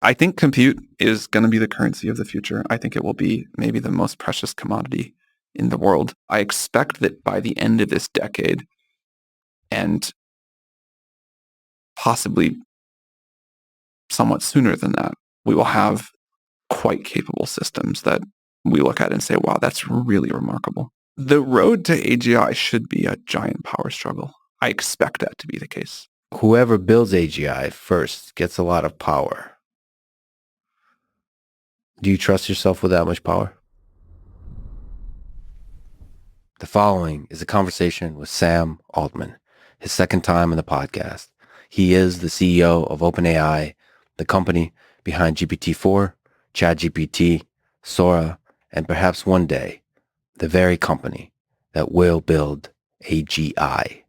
I think compute is going to be the currency of the future. I think it will be maybe the most precious commodity in the world. I expect that by the end of this decade, and possibly somewhat sooner than that, we will have quite capable systems that we look at and say, wow, that's really remarkable. The road to AGI should be a giant power struggle. I expect that to be the case. Whoever builds AGI first gets a lot of power. Do you trust yourself with that much power? The following is a conversation with Sam Altman, his second time on the podcast. He is the CEO of OpenAI, the company behind GPT-4, ChatGPT, Sora, and perhaps one day, the very company that will build AGI.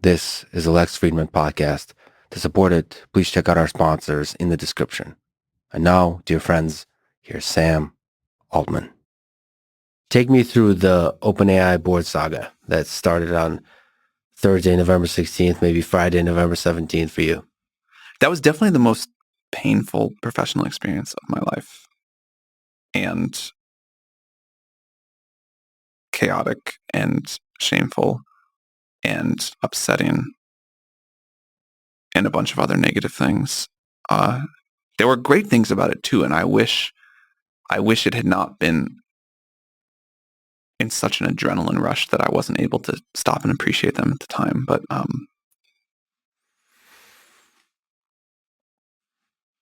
This is the Lex Friedman podcast. To support it, please check out our sponsors in the description. And now, dear friends, here's Sam Altman. Take me through the OpenAI board saga that started on Thursday, November 16th, maybe Friday, November 17th for you. That was definitely the most painful professional experience of my life. And chaotic and shameful and upsetting and a bunch of other negative things. There were great things about it too, and I wish it had not been in such an adrenaline rush that I wasn't able to stop and appreciate them at the time. But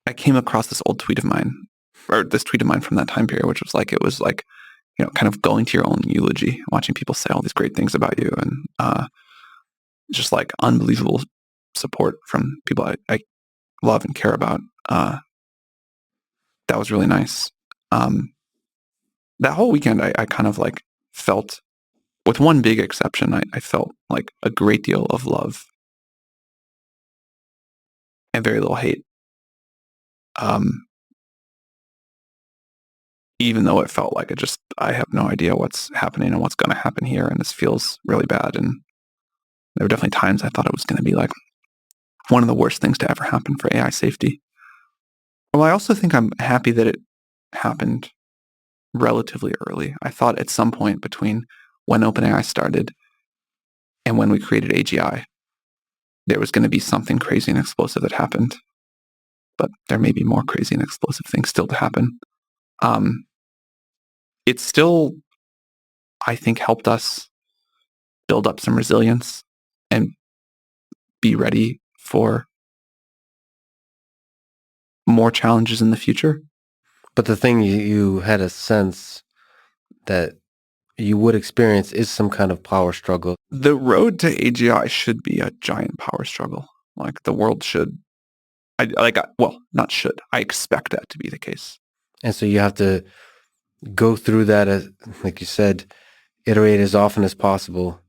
I came across this old tweet of mine, or this tweet of mine from that time period, which was like, you know, kind of going to your own eulogy, watching people say all these great things about you, and just like unbelievable support from people I love and care about. That was really nice. That whole weekend, I kind of like felt, with one big exception, I felt like a great deal of love and very little hate. Even though it felt like I have no idea what's happening and what's going to happen here, and this feels really bad. And there were definitely times I thought it was going to be like one of the worst things to ever happen for AI safety. Well, I also think I'm happy that it happened relatively early. I thought at some point between when OpenAI started and when we created AGI, there was going to be something crazy and explosive that happened. But there may be more crazy and explosive things still to happen. It still, I think, helped us build up some resilience and be ready for more challenges in the future. But the thing you had a sense that you would experience is some kind of power struggle. The road to AGI should be a giant power struggle. Like the world should. Not should. I expect that to be the case. And so you have to go through that, as, like you said, iterate as often as possible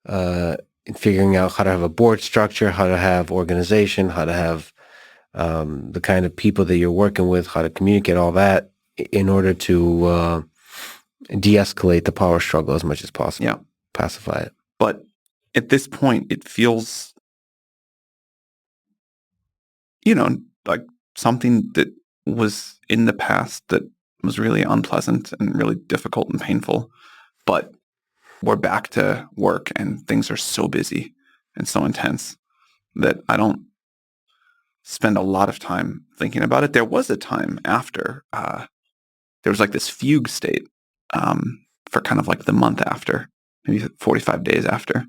in figuring out how to have a board structure, how to have organization, how to have the kind of people that you're working with, how to communicate all that in order to de-escalate the power struggle as much as possible. Yeah. Pacify it. But at this point, it feels, you know, like something that was in the past that was really unpleasant and really difficult and painful. But we're back to work and things are so busy and so intense that I don't spend a lot of time thinking about it. There was a time after, there was like this fugue state for kind of like the month after, maybe 45 days after,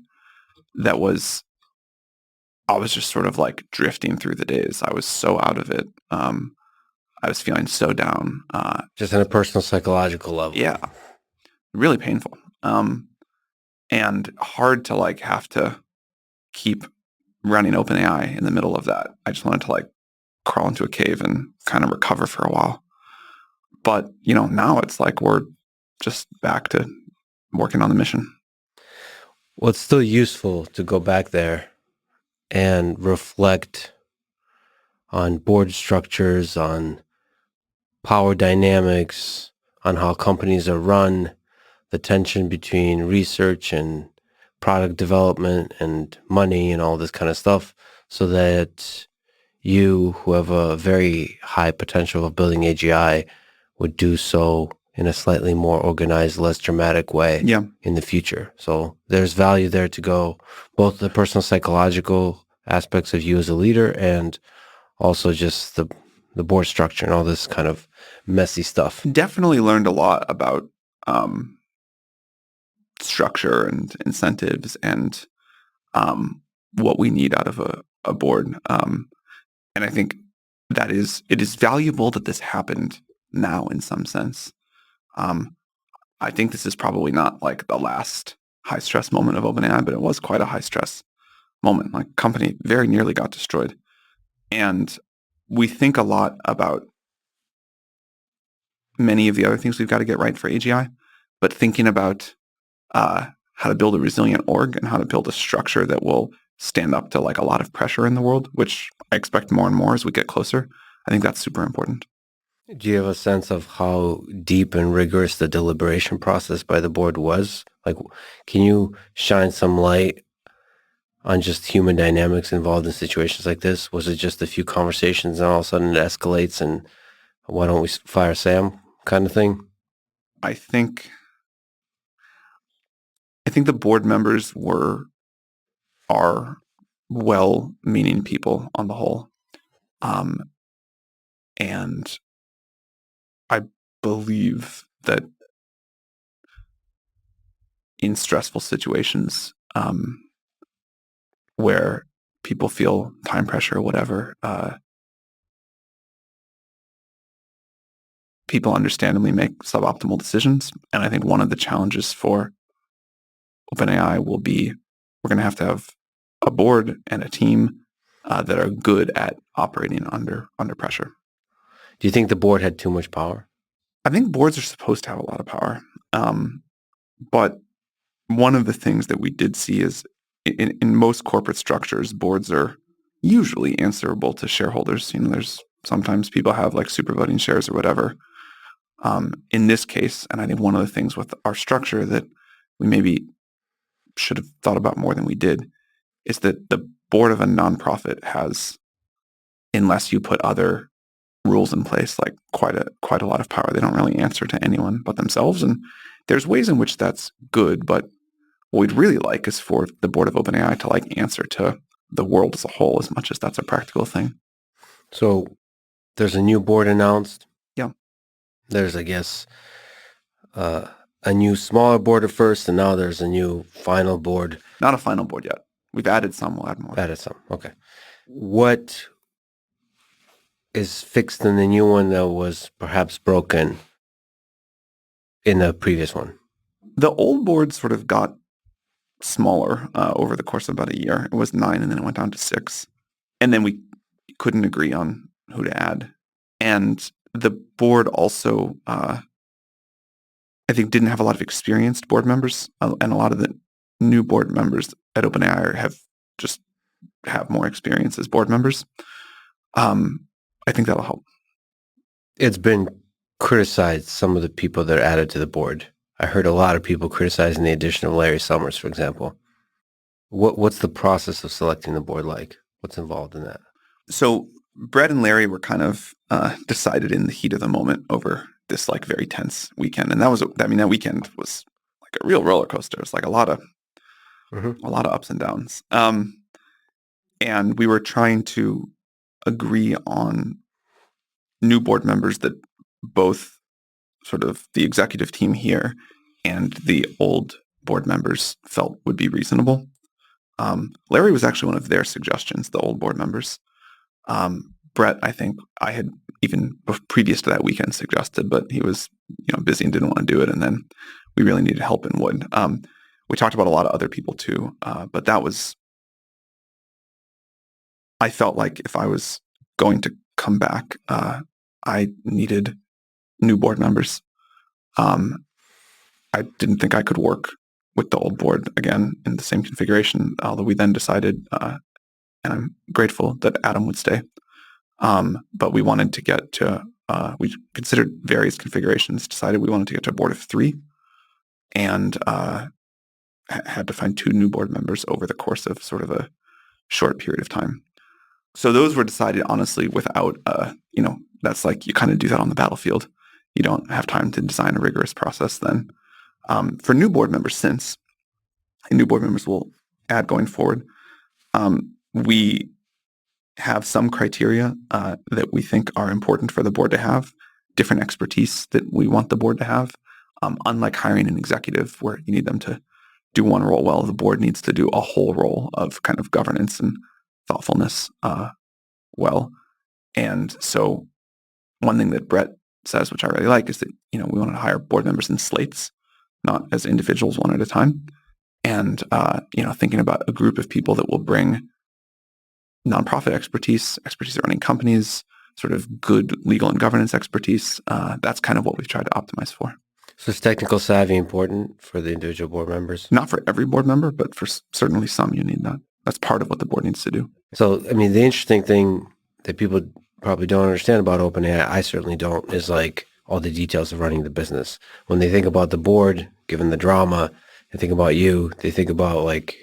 I was just sort of like drifting through the days. I was so out of it. I was feeling so down. Just on a personal psychological level. Yeah. Really painful. And hard to like have to keep running OpenAI in the middle of that. I just wanted to like crawl into a cave and kind of recover for a while. But, you know, now it's like we're just back to working on the mission. Well, it's still useful to go back there and reflect on board structures, on power dynamics, on how companies are run, the tension between research and product development and money and all this kind of stuff, so that you, who have a very high potential of building AGI, would do so in a slightly more organized, less dramatic way in the future. So there's value there to go, both the personal psychological aspects of you as a leader and also just the board structure and all this kind of messy stuff. Definitely learned a lot about structure and incentives and what we need out of a board. And I think it is valuable that this happened now in some sense. I think this is probably not like the last high stress moment of OpenAI, but it was quite a high stress moment. Like, company very nearly got destroyed. And we think a lot about many of the other things we've got to get right for AGI, but thinking about how to build a resilient org and how to build a structure that will stand up to like a lot of pressure in the world, which I expect more and more as we get closer. I think that's super important. Do you have a sense of how deep and rigorous the deliberation process by the board was? Like, can you shine some light on just human dynamics involved in situations like this? Was it just a few conversations and all of a sudden it escalates and why don't we fire Sam kind of thing? I think the board members are well-meaning people on the whole. And I believe that in stressful situations where people feel time pressure or whatever, people understandably make suboptimal decisions. And I think one of the challenges for OpenAI will be we're going to have a board and a team that are good at operating under pressure. Do you think the board had too much power? I think boards are supposed to have a lot of power. But one of the things that we did see is in most corporate structures, boards are usually answerable to shareholders. There's sometimes people have like super voting shares or whatever. In this case, and I think one of the things with our structure that we maybe should have thought about more than we did is that the board of a nonprofit has, unless you put other rules in place, like quite a lot of power. They don't really answer to anyone but themselves. And there's ways in which that's good, but what we'd really like is for the board of OpenAI to like answer to the world as a whole as much as that's a practical thing. So there's a new board announced. Yeah. There's, I guess, a new smaller board at first, and now there's a new final board. Not a final board yet. We've added some, we'll add more. Added some, okay. What is fixed in the new one that was perhaps broken in the previous one? The old board sort of got smaller over the course of about a year. It was 9 and then it went down to 6. And then we couldn't agree on who to add. And the board also, I think, didn't have a lot of experienced board members. And a lot of the new board members at OpenAI have more experience as board members. I think that'll help. It's been criticized, some of the people that are added to the board. I heard a lot of people criticizing the addition of Larry Summers, for example. What's the process of selecting the board like? What's involved in that? So Brett and Larry were kind of decided in the heat of the moment over this like very tense weekend. And that weekend was like a real roller coaster. It was like a lot of ups and downs. And we were trying to agree on new board members that both sort of the executive team here and the old board members felt would be reasonable. Larry was actually one of their suggestions, the old board members. Brett, I think I had even previous to that weekend suggested, but he was busy and didn't want to do it. And then we really needed help in wood. We talked about a lot of other people too, but that was, I felt like if I was going to come back, I needed new board members. I didn't think I could work with the old board again in the same configuration, although we then decided, and I'm grateful that Adam would stay. But we wanted to get to, we considered various configurations, decided we wanted to get to a board of 3, and had to find 2 new board members over the course of sort of a short period of time. So those were decided honestly without, that's like you kind of do that on the battlefield. You don't have time to design a rigorous process then. For new board members, and new board members will add going forward, we have some criteria that we think are important for the board to have, different expertise that we want the board to have. Unlike hiring an executive where you need them to do one role well, the board needs to do a whole role of kind of governance and thoughtfulness well. And so one thing that Brett says, which I really like, is that, we want to hire board members in slates, not as individuals one at a time. And, thinking about a group of people that will bring nonprofit expertise at running companies, sort of good legal and governance expertise. That's kind of what we've tried to optimize for. So is technical savvy important for the individual board members? Not for every board member, but for certainly some, you need that. That's part of what the board needs to do. So, the interesting thing that people probably don't understand about OpenAI, I certainly don't, is like all the details of running the business. When they think about the board, given the drama, they think about you, they think about like,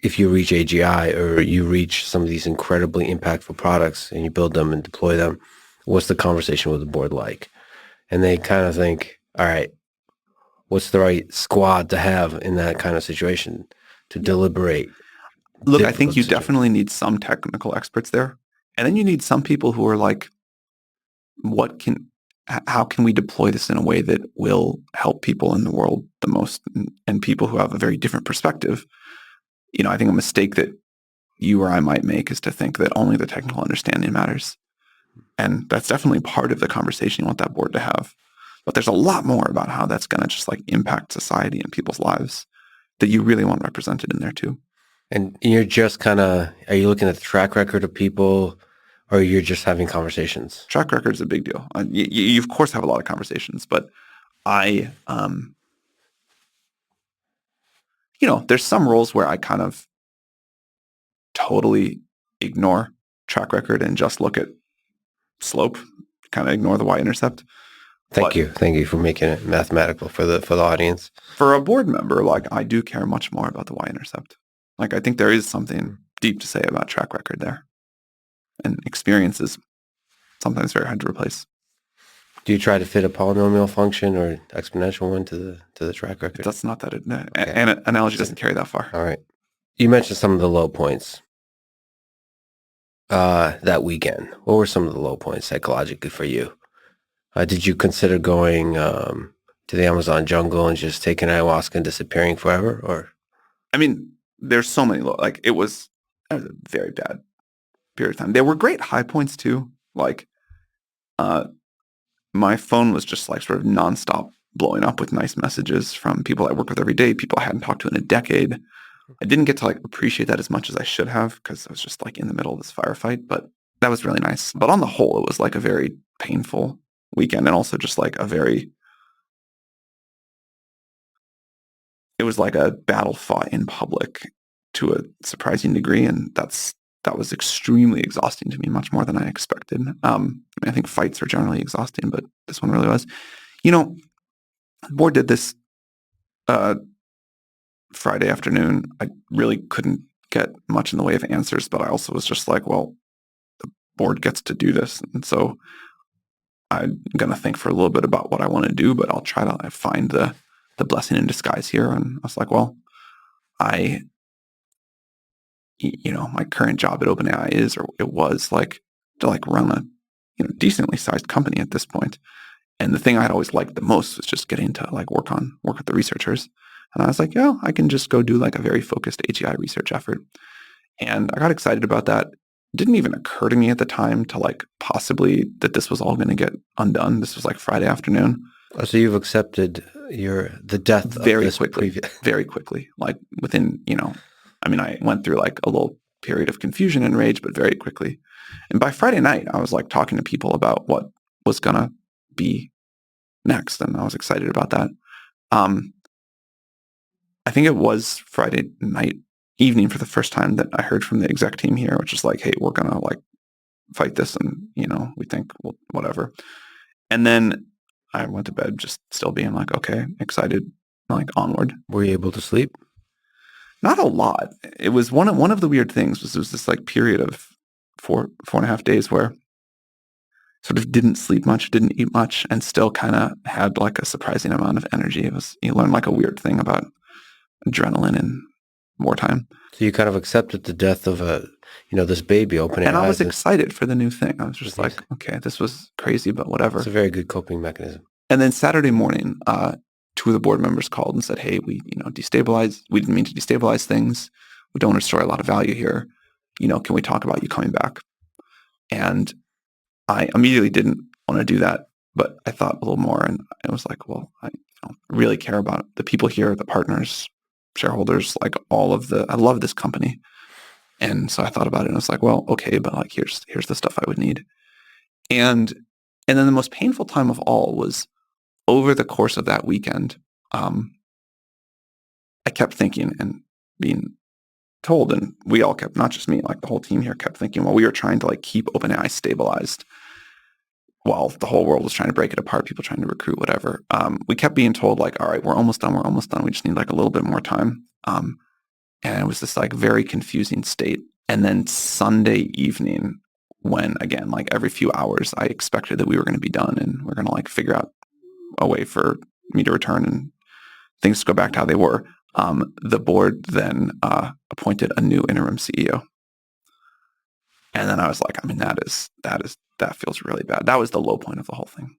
if you reach AGI or you reach some of these incredibly impactful products and you build them and deploy them, what's the conversation with the board like? And they kind of think, all right, what's the right squad to have in that kind of situation to deliberate? Look, I think you definitely need some technical experts there. And then you need some people who are like, how can we deploy this in a way that will help people in the world the most, and people who have a very different perspective. I think a mistake that you or I might make is to think that only the technical understanding matters. And that's definitely part of the conversation you want that board to have. But there's a lot more about how that's going to just like impact society and people's lives that you really want represented in there too. And you're just are you looking at the track record of people, or you're just having conversations? Track record is a big deal. You of course have a lot of conversations, but there's some roles where I kind of totally ignore track record and just look at slope, kind of ignore the y-intercept. Thank you for making it mathematical for the audience. For a board member, like I do care much more about the y-intercept. Like I think there is something deep to say about track record there, and experience is sometimes very hard to replace. Do you try to fit a polynomial function or exponential one to the track record? That's not that. An analogy doesn't carry that far. All right. You mentioned some of the low points that weekend. What were some of the low points psychologically for you? Did you consider going to the Amazon jungle and just taking ayahuasca and disappearing forever? Or, there's so many it was a very bad period of time. There were great high points too. Like, my phone was just like sort of nonstop blowing up with nice messages from people I work with every day, people I hadn't talked to in a decade. I didn't get to like appreciate that as much as I should have because I was just like in the middle of this firefight, but that was really nice. But on the whole, it was like a very painful weekend, and also just like it was like a battle fought in public to a surprising degree, and that was extremely exhausting to me, much more than I expected. I think fights are generally exhausting, but this one really was. The board did this Friday afternoon. I really couldn't get much in the way of answers, but I also was just like, well, the board gets to do this. And so I'm going to think for a little bit about what I want to do, but I'll try to find the blessing in disguise here. And I was like, well, my current job at OpenAI it was like to like run a decently sized company at this point. And the thing I'd always liked the most was just getting to like work with the researchers. And I was like, yeah, I can just go do like a very focused AGI research effort. And I got excited about that. It didn't even occur to me at the time to like possibly that this was all going to get undone. This was like Friday afternoon. Oh, so you've accepted the death very of this quickly, very quickly. Like within, I went through like a little period of confusion and rage, but very quickly. And by Friday night, I was like talking to people about what was going to be next. And I was excited about that. I think it was Friday evening for the first time that I heard from the exec team here, which is like, hey, we're going to like fight this. And, we think whatever. And then I went to bed just still being like, okay, excited, like onward. Were you able to sleep? Not a lot. It was one of the weird things was there was this like period of 4.5 days where sort of didn't sleep much, didn't eat much, and still kind of had like a surprising amount of energy. You learn like a weird thing about adrenaline in wartime. So you kind of accepted the death of this baby opening. And I was excited for the new thing. I was just like, okay, this was crazy, but whatever. It's a very good coping mechanism. And then Saturday morning, two of the board members called and said, hey, we didn't mean to destabilize things. We don't want to destroy a lot of value here. Can we talk about you coming back? And I immediately didn't want to do that, but I thought a little more, and I was like, well, I really care about the people here, the partners, shareholders, like I love this company. And so I thought about it and I was like, well, okay, but like, here's the stuff I would need. And then the most painful time of all was over the course of that weekend. I kept thinking and being told, and we all kept, not just me, like the whole team here kept thinking, well, we were trying to like keep OpenAI stabilized while the whole world was trying to break it apart, people trying to recruit, whatever. We kept being told like, all right, we're almost done. We just need like a little bit more time. And it was this like very confusing state. And then Sunday evening, when again, like every few hours, I expected that we were going to be done and we're going to like figure out a way for me to return and things to go back to how they were. The board then appointed a new interim CEO. And then I was like, I mean, that feels really bad. That was the low point of the whole thing.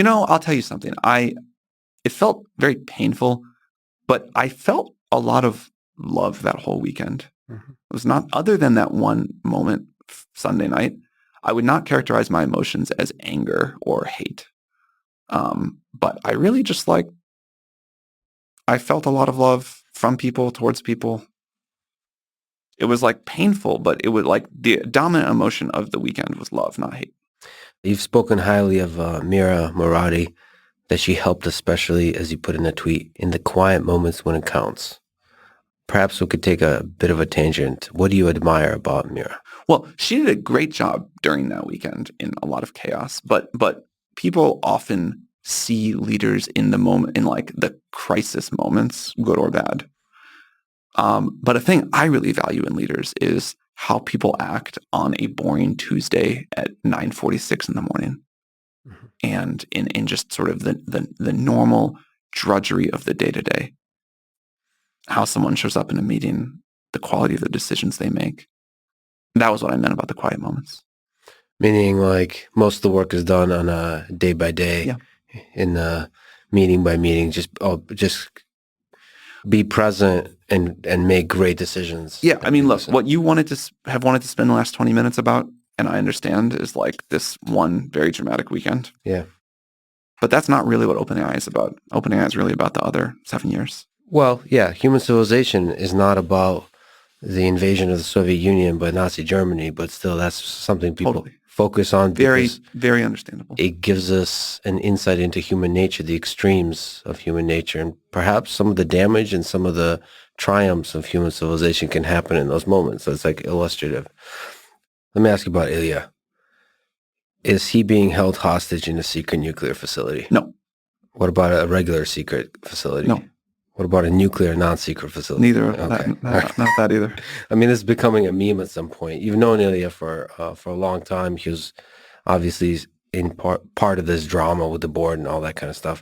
I'll tell you something. It felt very painful, but I felt a lot of love that whole weekend. Mm-hmm. It was not, other than that one moment Sunday night, I would not characterize my emotions as anger or hate. But I really just I felt a lot of love from people towards people. It was like painful, but it was like the dominant emotion of the weekend was love, not hate. You've spoken highly of Mira Murati, that she helped, especially, as you put in a tweet, in the quiet moments when it counts. Perhaps we could take a bit of a tangent. What do you admire about Mira? Well, she did a great job during that weekend in a lot of chaos, but people often see leaders in the moment, in like the crisis moments, good or bad. But a thing I really value in leaders is how people act on a boring Tuesday at 9:46 in the morning. Mm-hmm. And in just sort of the normal drudgery of the day-to-day. How someone shows up in a meeting, the quality of the decisions they make. That was what I meant about the quiet moments. Meaning like most of the work is done on a day by day, in a meeting by meeting, just be present and make great decisions. Yeah, I mean, look, what you wanted to spend the last 20 minutes about, and I understand, is like this one very dramatic weekend. Yeah. But that's not really what OpenAI is about. OpenAI is really about the other 7 years. Well, yeah, human civilization is not about the invasion of the Soviet Union by Nazi Germany, but still that's something people focus on. Very, very understandable. It gives us an insight into human nature, the extremes of human nature, and perhaps some of the damage and some of the triumphs of human civilization can happen in those moments. So it's like illustrative. Let me ask you about Ilya. Is he being held hostage in a secret nuclear facility? No. What about a regular secret facility? No. What about a nuclear non-secret facility? Neither. Okay. Not that either. I mean, it's becoming a meme at some point. You've known Ilya for a long time. He was obviously in part of this drama with the board and all that kind of stuff.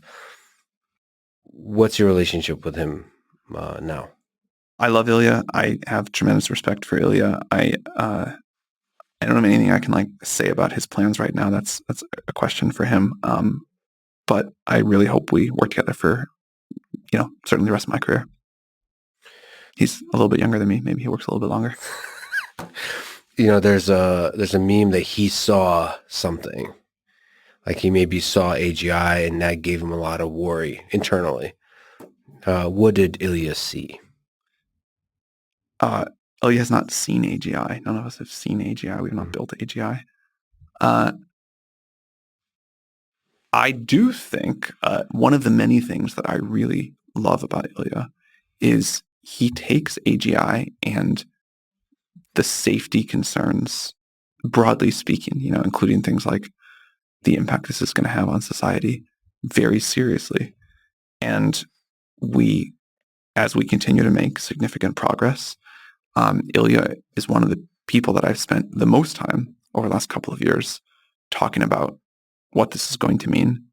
What's your relationship with him now? I love Ilya. I have tremendous respect for Ilya. I don't have anything I can like say about his plans right now. That's a question for him. But I really hope we work together for, certainly the rest of my career. He's a little bit younger than me. Maybe he works a little bit longer. There's a meme that he saw something. Like he maybe saw AGI and that gave him a lot of worry internally. What did Ilya see? Ilya has not seen AGI. None of us have seen AGI. We've not built AGI. I do think one of the many things that I really love about Ilya is he takes AGI and the safety concerns, broadly speaking, including things like the impact this is going to have on society, very seriously. And as we continue to make significant progress, Ilya is one of the people that I've spent the most time over the last couple of years talking about what this is going to mean,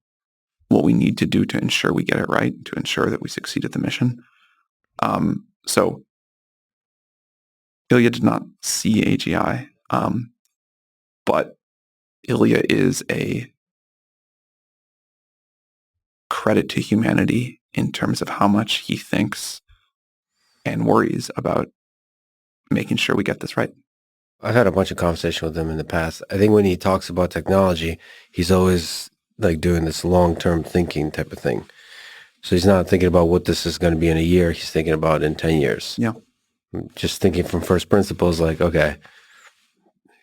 what we need to do to ensure we get it right, to ensure that we succeed at the mission. So Ilya did not see AGI, but Ilya is a credit to humanity in terms of how much he thinks and worries about making sure we get this right. I've had a bunch of conversation with him in the past. I think when he talks about technology, he's always like doing this long-term thinking type of thing. So he's not thinking about what this is going to be in a year. He's thinking about in 10 years. Yeah. Just thinking from first principles, like, okay,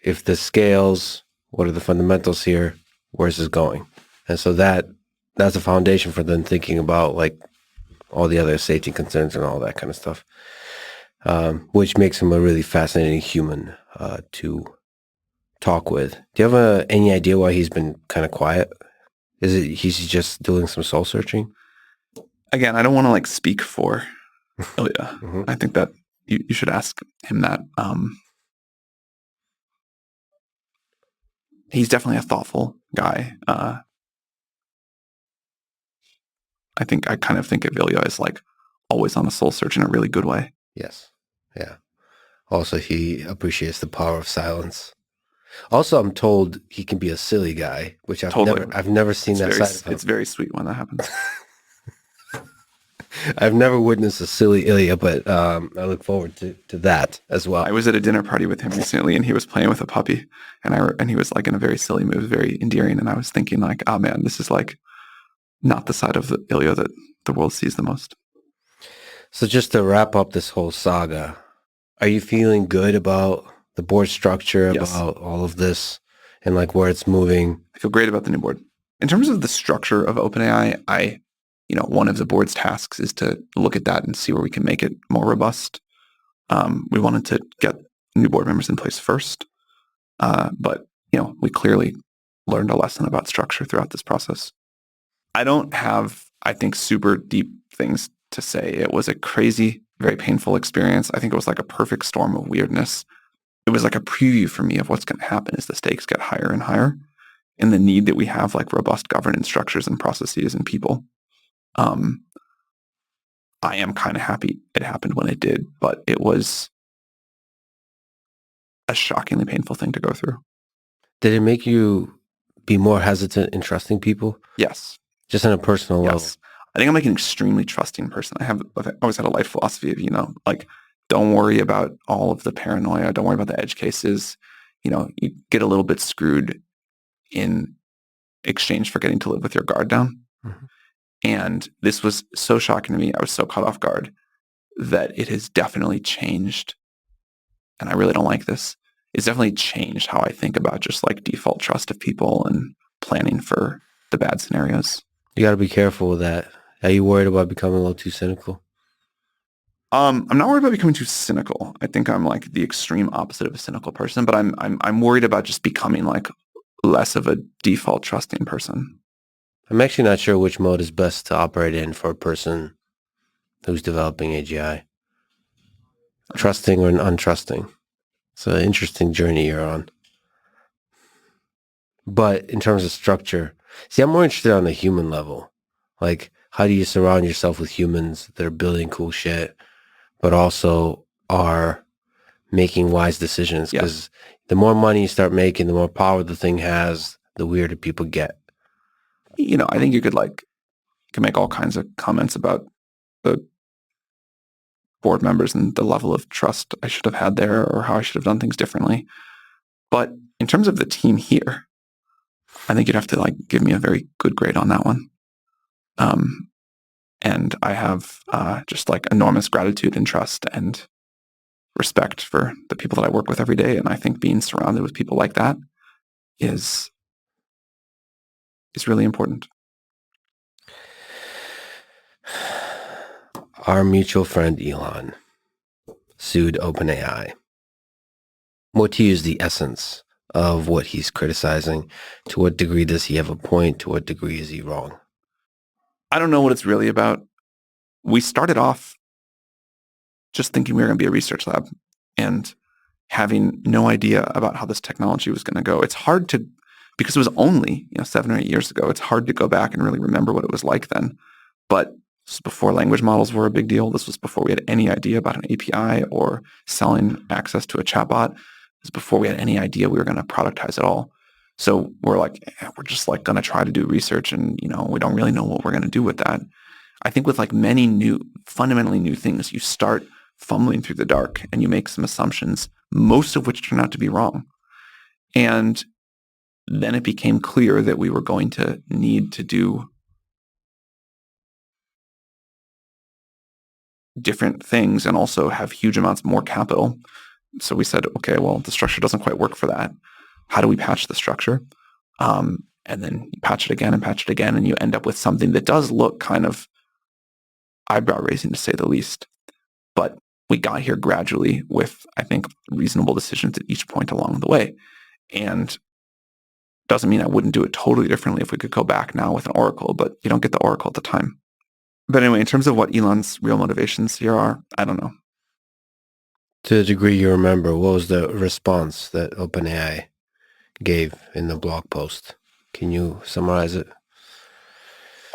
if this scales, what are the fundamentals here? Where's this going? And so that's a foundation for them thinking about like all the other safety concerns and all that kind of stuff, which makes him a really fascinating human to talk with. Do you have any idea why he's been kind of quiet? Is it he's just doing some soul searching? Again, I don't want to like speak for Ilya. Mm-hmm. I think that you should ask him that. He's definitely a thoughtful guy. I kind of think of Ilya as like always on a soul search in a really good way. Yes. Yeah. Also, he appreciates the power of silence. Also, I'm told he can be a silly guy, which I've never seen that side of him. It's very sweet when that happens. I've never witnessed a silly Ilya, but I look forward to that as well. I was at a dinner party with him recently, and he was playing with a puppy, and he was like in a very silly mood, very endearing, and I was thinking like, oh man, this is like not the side of the Ilya that the world sees the most. So just to wrap up this whole saga, are you feeling good about the board structure, Yes. about all of this, and like where it's moving? I feel great about the new board. In terms of the structure of OpenAI, one of the board's tasks is to look at that and see where we can make it more robust. We wanted to get new board members in place first, but we clearly learned a lesson about structure throughout this process. I don't have, I think, super deep things to say. It was a crazy, very painful experience. I think it was like a perfect storm of weirdness. It was like a preview for me of what's going to happen as the stakes get higher and higher, and the need that we have like robust governance structures and processes and people. I am kind of happy it happened when it did, but it was a shockingly painful thing to go through. Did it make you be more hesitant in trusting people? Yes. Just on a personal level? Yes. I think I'm like an extremely trusting person. I've always had a life philosophy of, like, don't worry about all of the paranoia. Don't worry about the edge cases. You get a little bit screwed in exchange for getting to live with your guard down. Mm-hmm. And this was so shocking to me. I was so caught off guard that it has definitely changed. And I really don't like this. It's definitely changed how I think about just like default trust of people and planning for the bad scenarios. You got to be careful with that. Are you worried about becoming a little too cynical? I'm not worried about becoming too cynical. I think I'm like the extreme opposite of a cynical person, but I'm worried about just becoming like less of a default trusting person. I'm actually not sure which mode is best to operate in for a person who's developing AGI. Trusting or untrusting. It's an interesting journey you're on. But in terms of structure, see, I'm more interested on the human level. Like, how do you surround yourself with humans that are building cool shit, but also are making wise decisions? Because the more money you start making, the more power the thing has, the weirder people get. I think you could make all kinds of comments about the board members and the level of trust I should have had there or how I should have done things differently. But in terms of the team here, I think you'd have to give me a very good grade on that one. And I have just enormous gratitude and trust and respect for the people that I work with every day. And I think being surrounded with people like that is really important. Our mutual friend Elon sued OpenAI. What to you is the essence of what he's criticizing? To what degree does he have a point? To what degree is he wrong? I don't know what it's really about. We started off just thinking we were going to be a research lab and having no idea about how this technology was going to go. It's hard to, because it was only 7 or 8 years ago, it's hard to go back and really remember what it was like then. But this was before language models were a big deal. This was before we had any idea about an API or selling access to a chatbot. It was before we had any idea we were going to productize it all. So we're just going to try to do research, and we don't really know what we're going to do with that. I think with many fundamentally new things, you start fumbling through the dark and you make some assumptions, most of which turn out to be wrong. And then it became clear that we were going to need to do different things and also have huge amounts more capital. So we said, okay, well, the structure doesn't quite work for that. How do we patch the structure? And then you patch it again, and you end up with something that does look kind of eyebrow-raising, to say the least. But we got here gradually with, I think, reasonable decisions at each point along the way. And doesn't mean I wouldn't do it totally differently if we could go back now with an oracle, but you don't get the oracle at the time. But anyway, in terms of what Elon's real motivations here are, I don't know. To the degree you remember, what was the response that OpenAI gave in the blog post? Can you summarize it?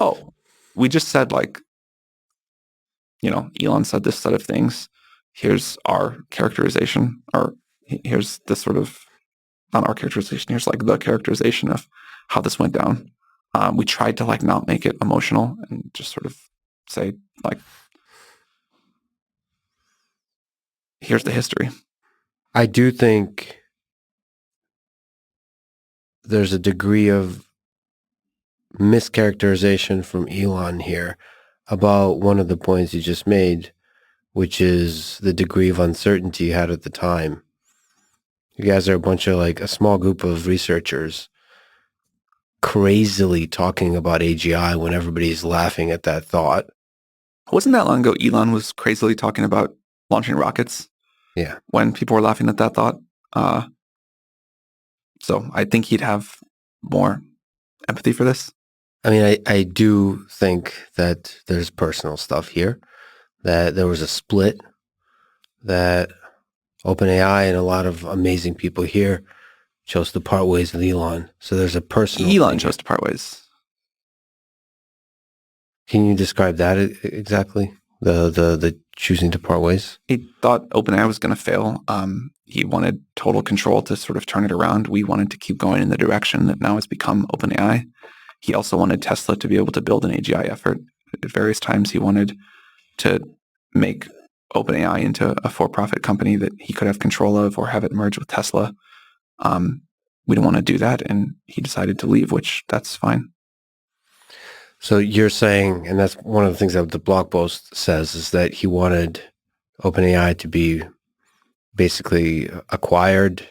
Oh, we just said Elon said this set of things. Here's our characterization, or here's the sort of, not our characterization, here's the characterization of how this went down. We tried to not make it emotional and just sort of say here's the history. I do think there's a degree of mischaracterization from Elon here about one of the points you just made, which is the degree of uncertainty you had at the time. You guys are a bunch of a small group of researchers crazily talking about AGI when everybody's laughing at that thought. Wasn't that long ago Elon was crazily talking about launching rockets? Yeah. When people were laughing at that thought. So I think he'd have more empathy for this. I mean, I do think that there's personal stuff here, that there was a split, that OpenAI and a lot of amazing people here chose to part ways with Elon. So there's a personal Elon chose to part ways. Can you describe that exactly? The choosing to part ways? He thought OpenAI was going to fail. He wanted total control to sort of turn it around. We wanted to keep going in the direction that now has become OpenAI. He also wanted Tesla to be able to build an AGI effort. At various times, he wanted to make OpenAI into a for-profit company that he could have control of or have it merge with Tesla. We didn't want to do that, and he decided to leave, which that's fine. So you're saying, and that's one of the things that the blog post says, is that he wanted OpenAI to be basically acquired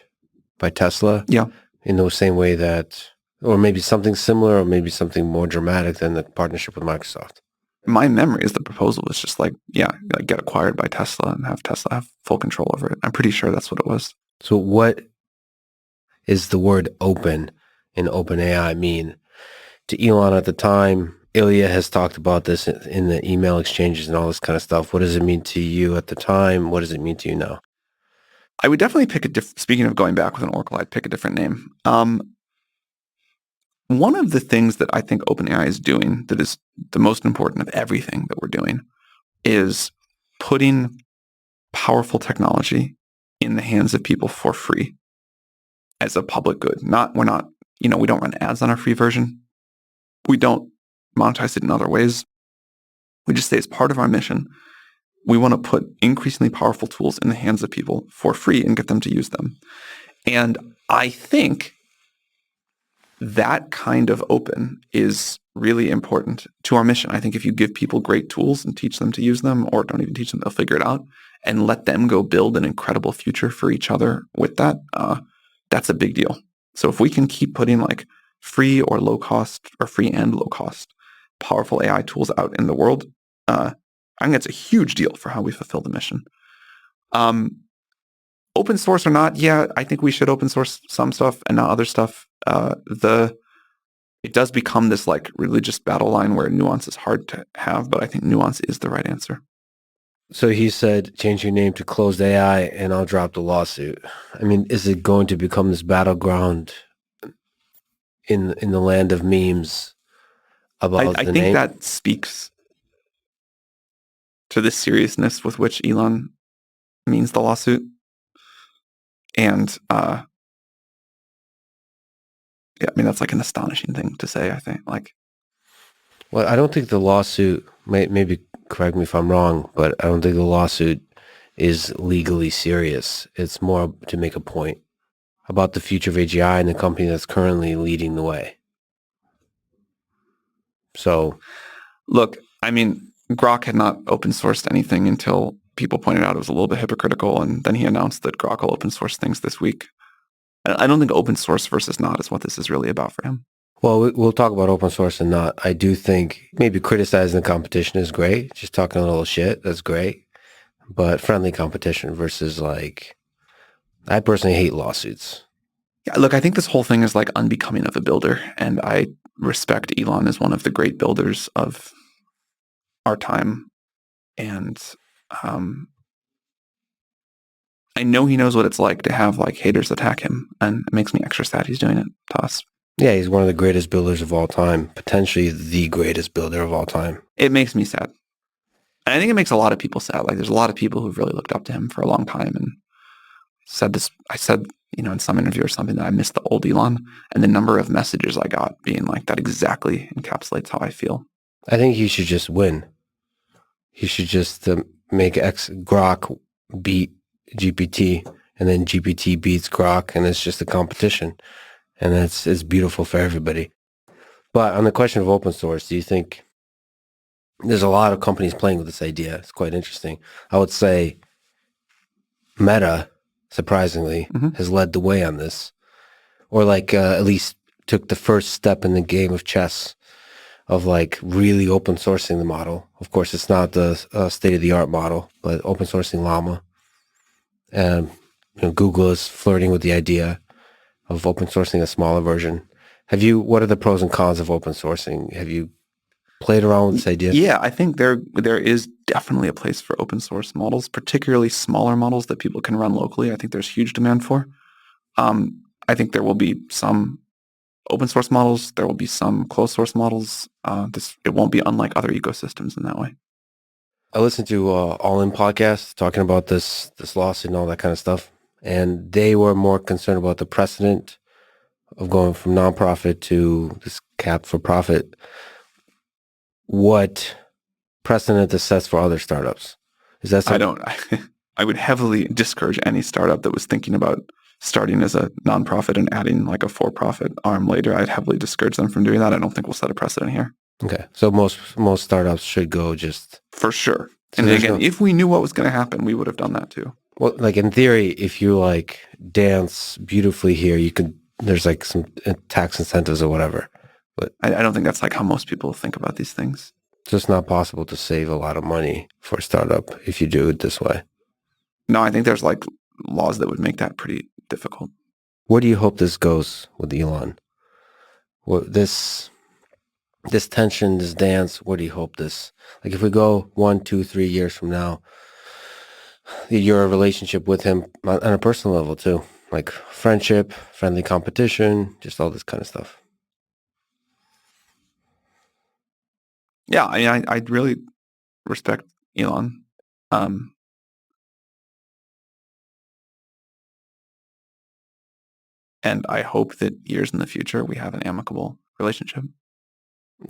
by Tesla. Yeah. In the same way that, or maybe something similar, or maybe something more dramatic than the partnership with Microsoft. My memory is the proposal was just get acquired by Tesla and have Tesla have full control over it. I'm pretty sure that's what it was. So what is the word open in OpenAI mean to Elon at the time? Ilya has talked about this in the email exchanges and all this kind of stuff. What does it mean to you at the time? What does it mean to you now? I would definitely pick speaking of going back with an oracle, I'd pick a different name. One of the things that I think OpenAI is doing that is the most important of everything that we're doing is putting powerful technology in the hands of people for free as a public good. We don't run ads on our free version. We don't monetize it in other ways. We just say as part of our mission, we want to put increasingly powerful tools in the hands of people for free and get them to use them. And I think that kind of open is really important to our mission. I think if you give people great tools and teach them to use them, or don't even teach them, they'll figure it out, and let them go build an incredible future for each other with that, that's a big deal. So if we can keep putting free or low cost, or free and low cost, powerful AI tools out in the world, I think it's a huge deal for how we fulfill the mission. Open source or not, yeah, I think we should open source some stuff and not other stuff. The it does become this like religious battle line where nuance is hard to have, but I think nuance is the right answer. So he said, change your name to Closed AI and I'll drop the lawsuit. I mean, is it going to become this battleground in the land of memes about I the think name? that speaks to the seriousness with which Elon means the lawsuit. And yeah, I mean, that's like an astonishing thing to say, I think. Like, Well, I don't think the lawsuit, maybe correct me if I'm wrong, but I don't think the lawsuit is legally serious. It's more to make a point about the future of AGI and the company that's currently leading the way. So, look, I mean, Grok had not open sourced anything until people pointed out it was a little bit hypocritical, and then he announced that Grok will open source things this week. I don't think open source versus not is what this is really about for him. well, we'll talk about open source and not. I do think maybe criticizing the competition is great. Just talking a little shit, that's great. But friendly competition versus like, I personally hate lawsuits. Yeah, look, I think this whole thing is like unbecoming of a builder, and I respect Elon as one of the great builders of our time. And I know he knows what it's like to have like haters attack him, and it makes me extra sad he's doing it to us. Yeah, he's one of the greatest builders of all time, potentially the greatest builder of all time. It makes me sad. And I think it makes a lot of people sad. Like there's a lot of people who've really looked up to him for a long time and said this. I said, in some interview or something that I missed the old Elon, and the number of messages I got being like that exactly encapsulates how I feel. I think he should just win. He should just make Grok beat GPT, and then GPT beats Grok, and it's just a competition. And it's beautiful for everybody. But on the question of open source, do you think there's a lot of companies playing with this idea? It's quite interesting. I would say Meta, surprisingly, has led the way on this, or like at least took the first step in the game of chess of like really open sourcing the model. Of course, it's not the state-of-the-art model, but open sourcing Llama. And Google is flirting with the idea of open sourcing a smaller version. What are the pros and cons of open sourcing? Have you played around with this idea? Yeah, I think there is definitely a place for open source models, particularly smaller models that people can run locally. I think there's huge demand for. I think there will be some open source models. There will be some closed source models. It won't be unlike other ecosystems in that way. I listened to All In podcast talking about this lawsuit and all that kind of stuff, and they were more concerned about the precedent of going from nonprofit to this cap for profit. What precedent this sets for other startups? Is that something? I would heavily discourage any startup that was thinking about starting as a nonprofit and adding like a for-profit arm later. I'd heavily discourage them from doing that. I don't think we'll set a precedent here. Okay. So most startups should go just... For sure. So and again, if we knew what was going to happen, we would have done that too. Well, like in theory, if you like dance beautifully here, there's like some tax incentives or whatever. But I don't think that's like how most people think about these things. It's just not possible to save a lot of money for a startup if you do it this way. No, I think there's like laws that would make that pretty difficult. Where do you hope this goes with Elon? This tension, this dance, where do you hope this? Like if we go 1, 2, 3 years from now, your relationship with him on a personal level too, like friendship, friendly competition, just all this kind of stuff. Yeah, I really respect Elon. And I hope that years in the future we have an amicable relationship.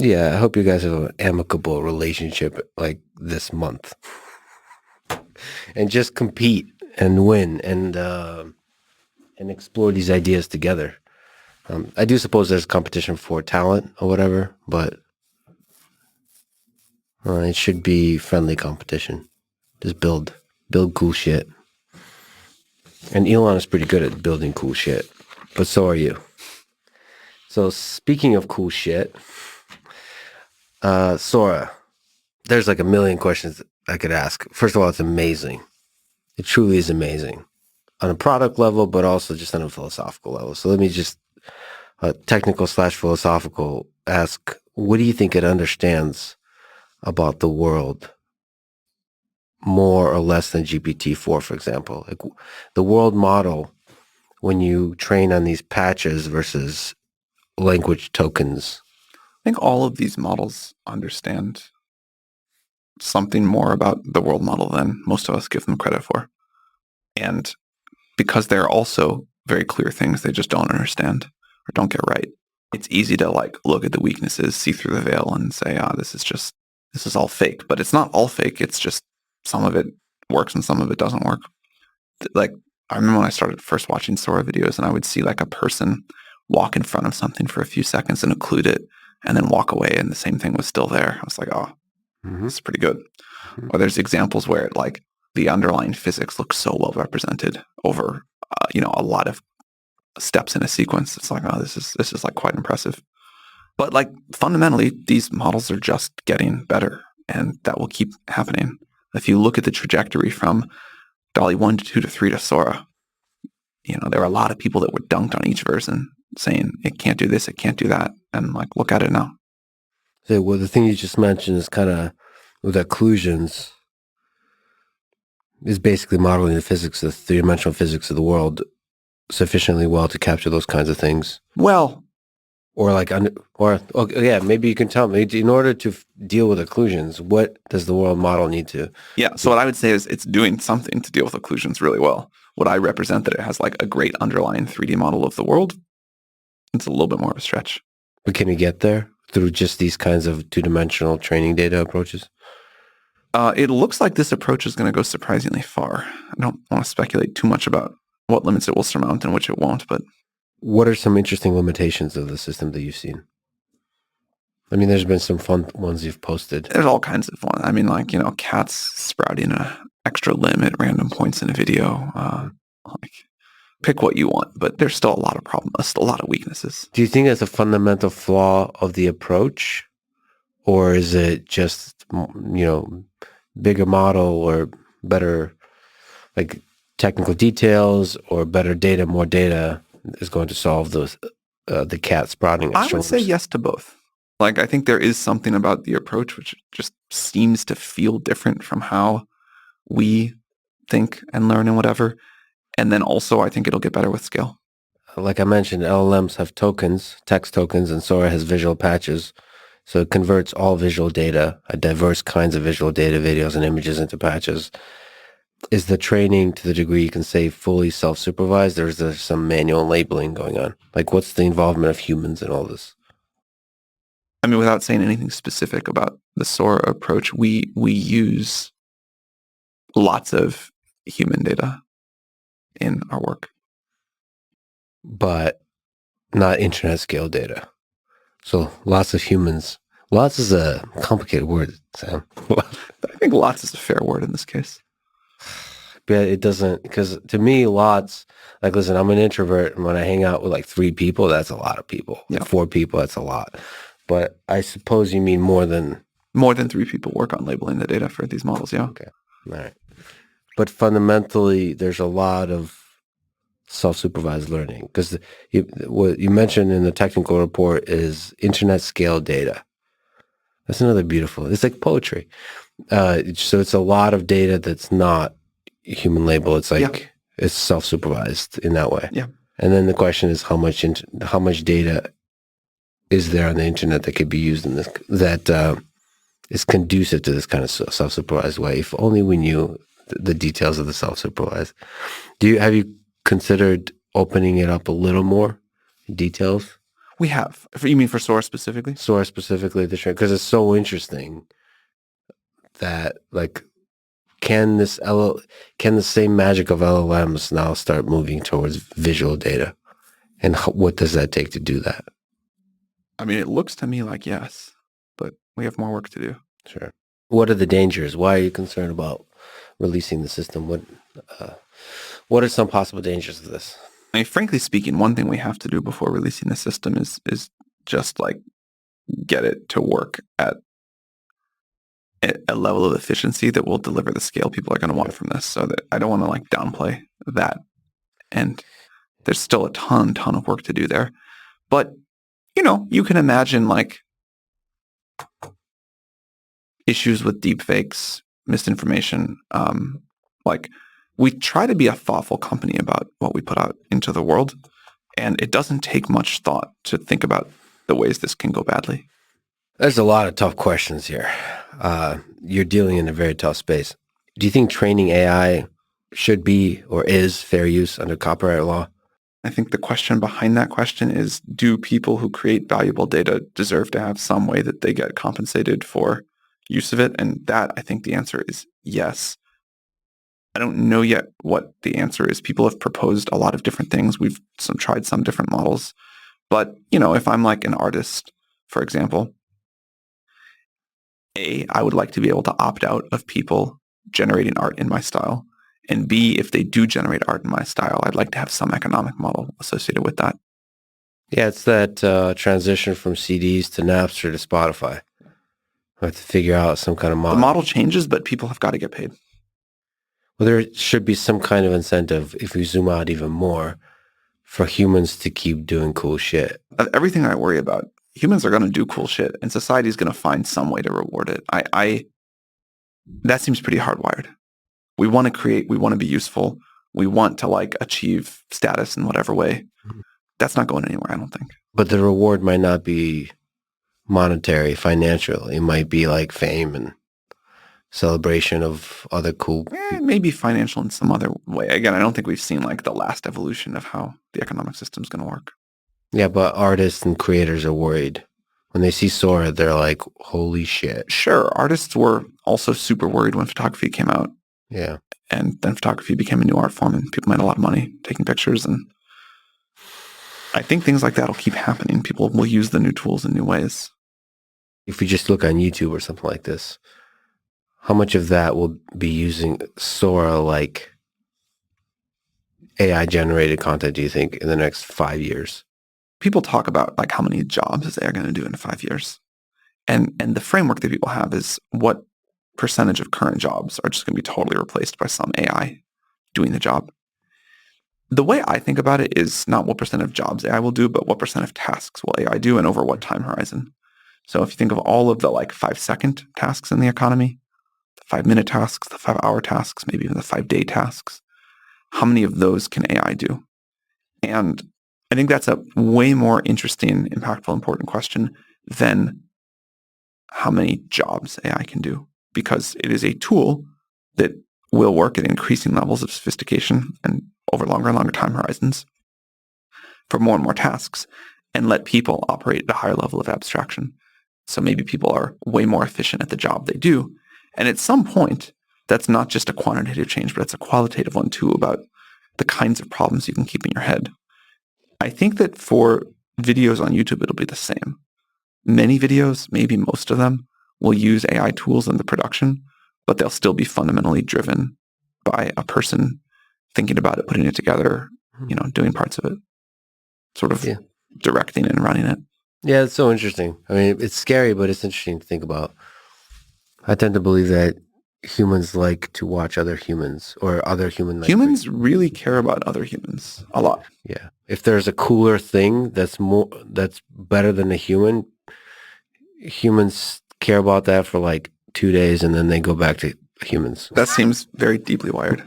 Yeah, I hope you guys have an amicable relationship like this month. And just compete and win and explore these ideas together. I do suppose there's competition for talent or whatever, but it should be friendly competition. Just build cool shit. And Elon is pretty good at building cool shit, but so are you. So speaking of cool shit, Sora, there's like a million questions I could ask. First of all, it's amazing. It truly is amazing on a product level, but also just on a philosophical level. So let me just technical / philosophical, ask, what do you think it understands about the world more or less than GPT-4, for example? Like the world model, when you train on these patches versus language tokens. I think all of these models understand something more about the world model than most of us give them credit for. And because they're also very clear things they just don't understand or don't get right, it's easy to like look at the weaknesses, see through the veil and say, this is all fake. But it's not all fake. It's just some of it works and some of it doesn't work. Like I remember when I started first watching Sora videos and I would see like a person walk in front of something for a few seconds and occlude it and then walk away and the same thing was still there. I was like, this is pretty good. Mm-hmm. Or there's examples where like the underlying physics looks so well represented over, a lot of steps in a sequence. It's like, this is like quite impressive. But like fundamentally, these models are just getting better and that will keep happening. If you look at the trajectory from DALL-E 1 to 2 to 3 to Sora, there are a lot of people that were dunked on each version saying it can't do this, it can't do that. And like, look at it now. So, well, the thing you just mentioned is kind of with occlusions is basically modeling the physics, the three-dimensional physics of the world sufficiently well to capture those kinds of things. Well, maybe you can tell me, in order to deal with occlusions, what does the world model need to? Yeah, so what I would say is it's doing something to deal with occlusions really well. What I represent that it has like a great underlying 3D model of the world, it's a little bit more of a stretch. But can we get there through just these kinds of two-dimensional training data approaches? It looks like this approach is going to go surprisingly far. I don't want to speculate too much about what limits it will surmount and which it won't, but... What are some interesting limitations of the system that you've seen? I mean, there's been some fun ones you've posted. There's all kinds of ones. I mean, like, cats sprouting an extra limb at random points in a video. Pick what you want, but there's still a lot of problems, a lot of weaknesses. Do you think that's a fundamental flaw of the approach? Or is it just, bigger model or better, like, technical details or better data, more data is going to solve those the cat sprouting? I would say yes to both. Like, I think there is something about the approach which just seems to feel different from how we think and learn and whatever. And then also, I think it'll get better with scale. Like I mentioned, LLMs have tokens, text tokens, and Sora has visual patches. So it converts all visual data, diverse kinds of visual data, videos, and images into patches. Is the training to the degree you can say fully self-supervised, or is there some manual labeling going on? Like, what's the involvement of humans in all this? I mean, without saying anything specific about the Sora approach, we use lots of human data in our work. But not internet scale data. So lots of humans. Lots is a complicated word, Sam. I think lots is a fair word in this case. But it doesn't, because to me, lots, like, listen, I'm an introvert, and when I hang out with like 3 people, that's a lot of people. Yeah. Like 4 people, that's a lot. But I suppose you mean more than 3 people work on labeling the data for these models, yeah. Okay. All right. But fundamentally, there's a lot of self-supervised learning, because what you mentioned in the technical report is internet scale data. That's another beautiful, it's like poetry. So it's a lot of data that's not human label. It's like, it's self-supervised in that way. Yeah. And then the question is how much data is there on the internet that could be used in this, that is conducive to this kind of self-supervised way? If only we knew the details of the self-supervised. Have you considered opening it up a little more details? We have. You mean for Sora specifically? Sora specifically, because it's so interesting that, like, can the same magic of LLMs now start moving towards visual data? And what does that take to do that? I mean, it looks to me like yes, but we have more work to do. Sure. What are the dangers? Why are you concerned about releasing the system? What are some possible dangers of this? I mean, frankly speaking, one thing we have to do before releasing the system is just like get it to work at a level of efficiency that will deliver the scale people are going to want from this. So that I don't want to like downplay that. And there's still a ton of work to do there. But, you can imagine like issues with deepfakes, misinformation. Like we try to be a thoughtful company about what we put out into the world. And it doesn't take much thought to think about the ways this can go badly. There's a lot of tough questions here. You're dealing in a very tough space. Do you think training AI should be or is fair use under copyright law? I think the question behind that question is, do people who create valuable data deserve to have some way that they get compensated for use of it? And that, I think the answer is yes. I don't know yet what the answer is. People have proposed a lot of different things. We've tried some different models. But, if I'm like an artist, for example, A, I would like to be able to opt out of people generating art in my style. And B, if they do generate art in my style, I'd like to have some economic model associated with that. Yeah, it's that transition from CDs to Napster to Spotify. We have to figure out some kind of model. The model changes, but people have got to get paid. Well, there should be some kind of incentive, if we zoom out even more, for humans to keep doing cool shit. Everything I worry about, humans are going to do cool shit, and society is going to find some way to reward it. That seems pretty hardwired. We want to create, we want to be useful, we want to like achieve status in whatever way. That's not going anywhere, I don't think. But the reward might not be monetary, financial. It might be like fame and celebration of other cool maybe financial in some other way. Again, I don't think we've seen like the last evolution of how the economic system is going to work. Yeah, but artists and creators are worried. When they see Sora, they're like, holy shit. Sure, artists were also super worried when photography came out. Yeah. And then photography became a new art form and people made a lot of money taking pictures. And I think things like that will keep happening. People will use the new tools in new ways. If we just look on YouTube or something like this, how much of that will be using Sora like AI generated content, do you think, in the next 5 years? People talk about like how many jobs they are going to do in 5 years. And the framework that people have is what percentage of current jobs are just going to be totally replaced by some AI doing the job. The way I think about it is not what percent of jobs AI will do, but what percent of tasks will AI do and over what time horizon. So if you think of all of the like 5-second tasks in the economy, the 5-minute tasks, the 5-hour tasks, maybe even the 5-day tasks, how many of those can AI do? And I think that's a way more interesting, impactful, important question than how many jobs AI can do, because it is a tool that will work at increasing levels of sophistication and over longer and longer time horizons for more and more tasks, and let people operate at a higher level of abstraction. So maybe people are way more efficient at the job they do. And at some point, that's not just a quantitative change, but it's a qualitative one too, about the kinds of problems you can keep in your head. I think that for videos on YouTube, it'll be the same. Many videos, maybe most of them, will use AI tools in the production, but they'll still be fundamentally driven by a person thinking about it, putting it together, doing parts of it, sort of directing and running it. Yeah, it's so interesting. I mean, it's scary, but it's interesting to think about. I tend to believe that humans like to watch other humans or other human. Humans really care about other humans a lot. Yeah. If there's a cooler thing that's better than a human, humans care about that for like 2 days and then they go back to humans. That seems very deeply wired.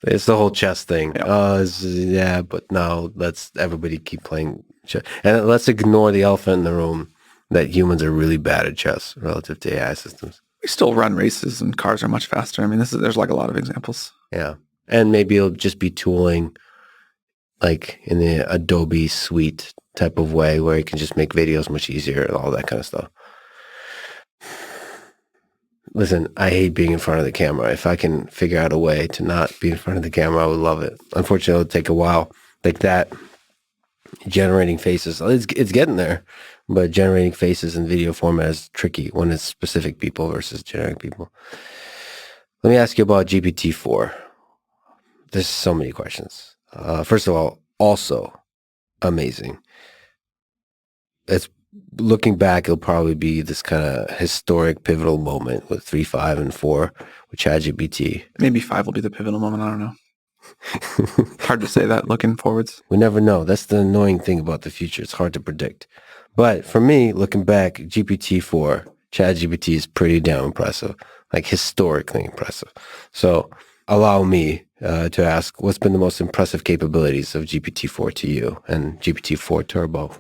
It's the whole chess thing. Yeah. But no, let's everybody keep playing chess. And let's ignore the elephant in the room that humans are really bad at chess relative to AI systems. We still run races and cars are much faster. I mean, there's like a lot of examples. Yeah. And maybe it'll just be tooling like in the Adobe suite type of way where you can just make videos much easier and all that kind of stuff. Listen, I hate being in front of the camera. If I can figure out a way to not be in front of the camera, I would love it. Unfortunately, it'll take a while. Like that, generating faces, it's getting there. But generating faces in video format is tricky when it's specific people versus generic people. Let me ask you about GPT-4. There's so many questions. First of all, also amazing. It's looking back, it'll probably be this kind of historic pivotal moment with 3, 5, and 4 with ChatGPT. Maybe 5 will be the pivotal moment. I don't know. Hard to say that looking forwards. We never know. That's the annoying thing about the future. It's hard to predict. But for me, looking back, GPT-4, ChatGPT is pretty damn impressive, like historically impressive. So allow me to ask, what's been the most impressive capabilities of GPT-4 to you and GPT-4 Turbo?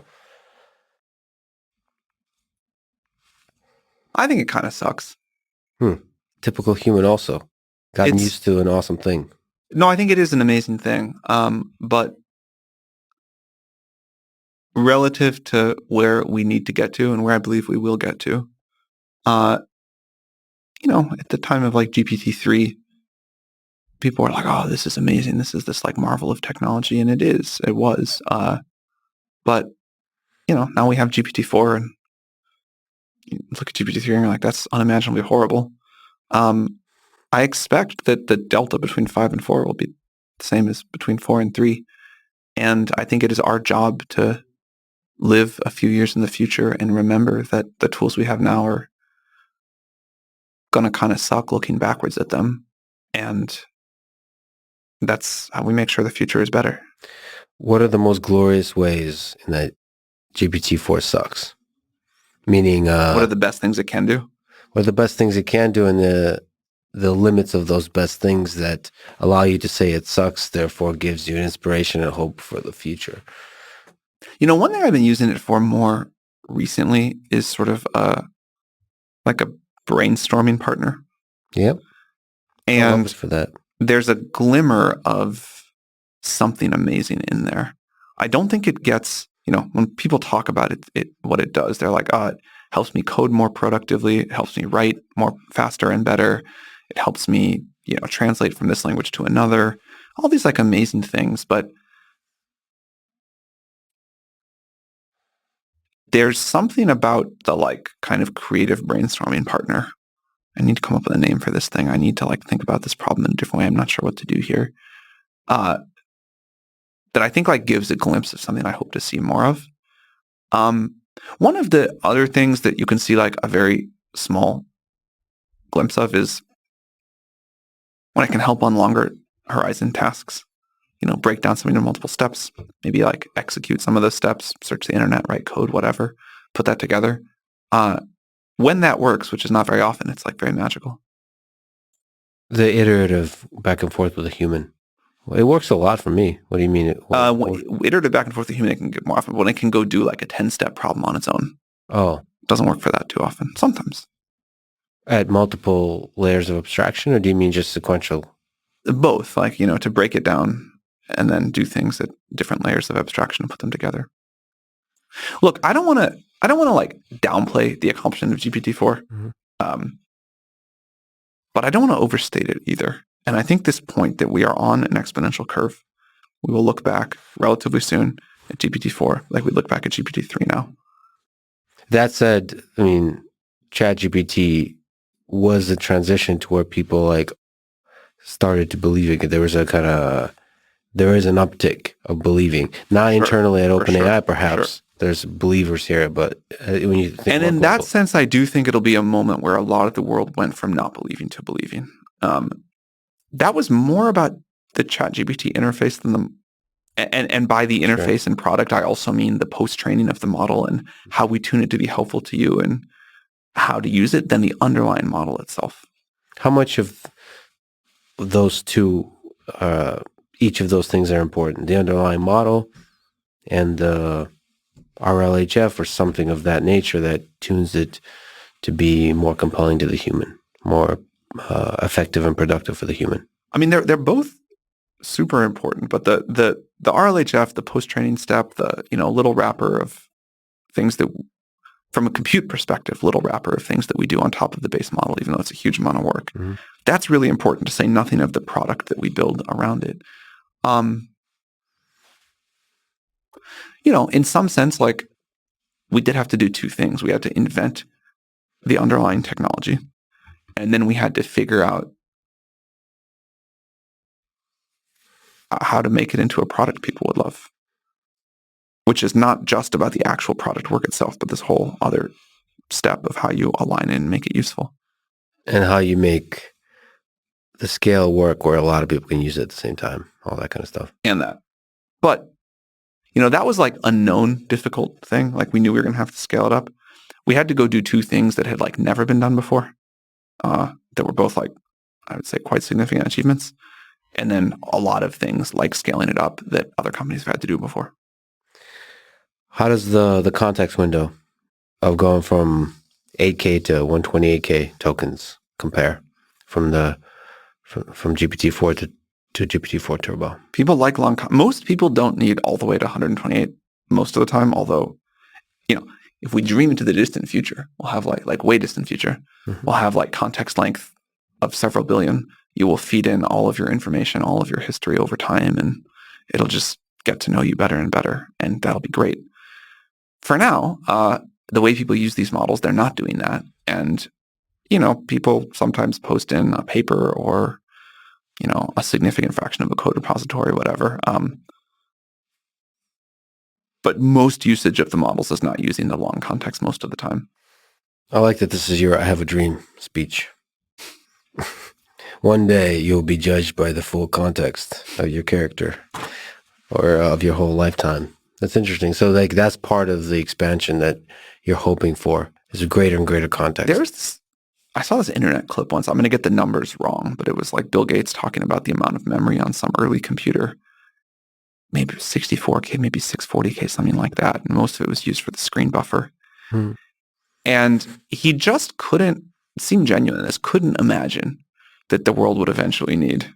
I think it kind of sucks. Typical human also. Gotten used to an awesome thing. No, I think it is an amazing thing. But relative to where we need to get to and where I believe we will get to, at the time of like GPT-3, people were like, oh, this is amazing. This is this like marvel of technology. And it was. But, now we have GPT-4 and you look at GPT-3 and you're like, that's unimaginably horrible. I expect that the delta between 5 and 4 will be the same as between 4 and 3. And I think it is our job to live a few years in the future and remember that the tools we have now are going to kind of suck looking backwards at them. And that's how we make sure the future is better. What are the most glorious ways in that GPT-4 sucks? Meaning, what are the best things it can do? What are the best things it can do, and the limits of those best things that allow you to say it sucks, therefore gives you inspiration and hope for the future? One thing I've been using it for more recently is sort of like a brainstorming partner. Yep. And for that, there's a glimmer of something amazing in there. I don't think it gets, when people talk about it, what it does, they're like, oh, it helps me code more productively. It helps me write more faster and better. It helps me, translate from this language to another. All these like amazing things. But there's something about the like kind of creative brainstorming partner. I need to come up with a name for this thing. I need to like think about this problem in a different way. I'm not sure what to do here. That I think like gives a glimpse of something I hope to see more of. One of the other things that you can see like a very small glimpse of is when it can help on longer horizon tasks. Break down something into multiple steps, maybe like execute some of those steps, search the internet, write code, whatever, put that together. When that works, which is not very often, it's like very magical. The iterative back and forth with a human. Well, it works a lot for me. What do you mean? Iterative back and forth with a human, it can get more often. When it can go do like a 10-step problem on its own. Oh. It doesn't work for that too often. Sometimes. At multiple layers of abstraction, or do you mean just sequential? Both, like, to break it down and then do things at different layers of abstraction and put them together. Look, I don't want to like downplay the accomplishment of GPT-4, but I don't want to overstate it either. And I think this point that we are on an exponential curve, we will look back relatively soon at GPT-4 like we look back at GPT-3 now. That said, I mean, ChatGPT was a transition to where people like started to believe it. There is an uptick of believing. Not internally at OpenAI, perhaps. There's believers here, but when you think and in that sense, I do think it'll be a moment where a lot of the world went from not believing to believing. That was more about the ChatGPT interface than and by the interface and product, I also mean the post-training of the model and how we tune it to be helpful to you and how to use it than the underlying model itself. How much of those two, each of those things are important? The underlying model and the RLHF or something of that nature that tunes it to be more compelling to the human, more effective and productive for the human. I mean, they're both super important, but the RLHF, the post-training step, the little wrapper of things that, from a compute perspective, little wrapper of things that we do on top of the base model, even though it's a huge amount of work. Mm-hmm. That's really important, to say nothing of the product that we build around it. In some sense, like, we did have to do two things. We had to invent the underlying technology, and then we had to figure out how to make it into a product people would love, which is not just about the actual product work itself, but this whole other step of how you align it and make it useful. And how you make the scale work where a lot of people can use it at the same time. all that kind of stuff. And that. But, that was like a known difficult thing. Like we knew we were going to have to scale it up. We had to go do two things that had like never been done before, that were both like, I would say, quite significant achievements. And then a lot of things like scaling it up that other companies have had to do before. How does the context window of going from 8K to 128K tokens compare from GPT-4 to GPT-4 Turbo? People like long. Most people don't need all the way to 128 most of the time. Although, if we dream into the distant future, we'll have like way distant future, we'll have like context length of several billion. You will feed in all of your information, all of your history over time, and it'll just get to know you better and better, and that'll be great. For now, the way people use these models, they're not doing that. And, people sometimes post in a paper or, a significant fraction of a code repository, whatever. But most usage of the models is not using the long context most of the time. I like that this is your I have a dream speech. One day you'll be judged by the full context of your character or of your whole lifetime. That's interesting. So like that's part of the expansion that you're hoping for is a greater and greater context. I saw this internet clip once. I'm going to get the numbers wrong, but it was like Bill Gates talking about the amount of memory on some early computer. Maybe 64K, maybe 640K, something like that. And most of it was used for the screen buffer. And he just couldn't, it seemed genuine, couldn't imagine that the world would eventually need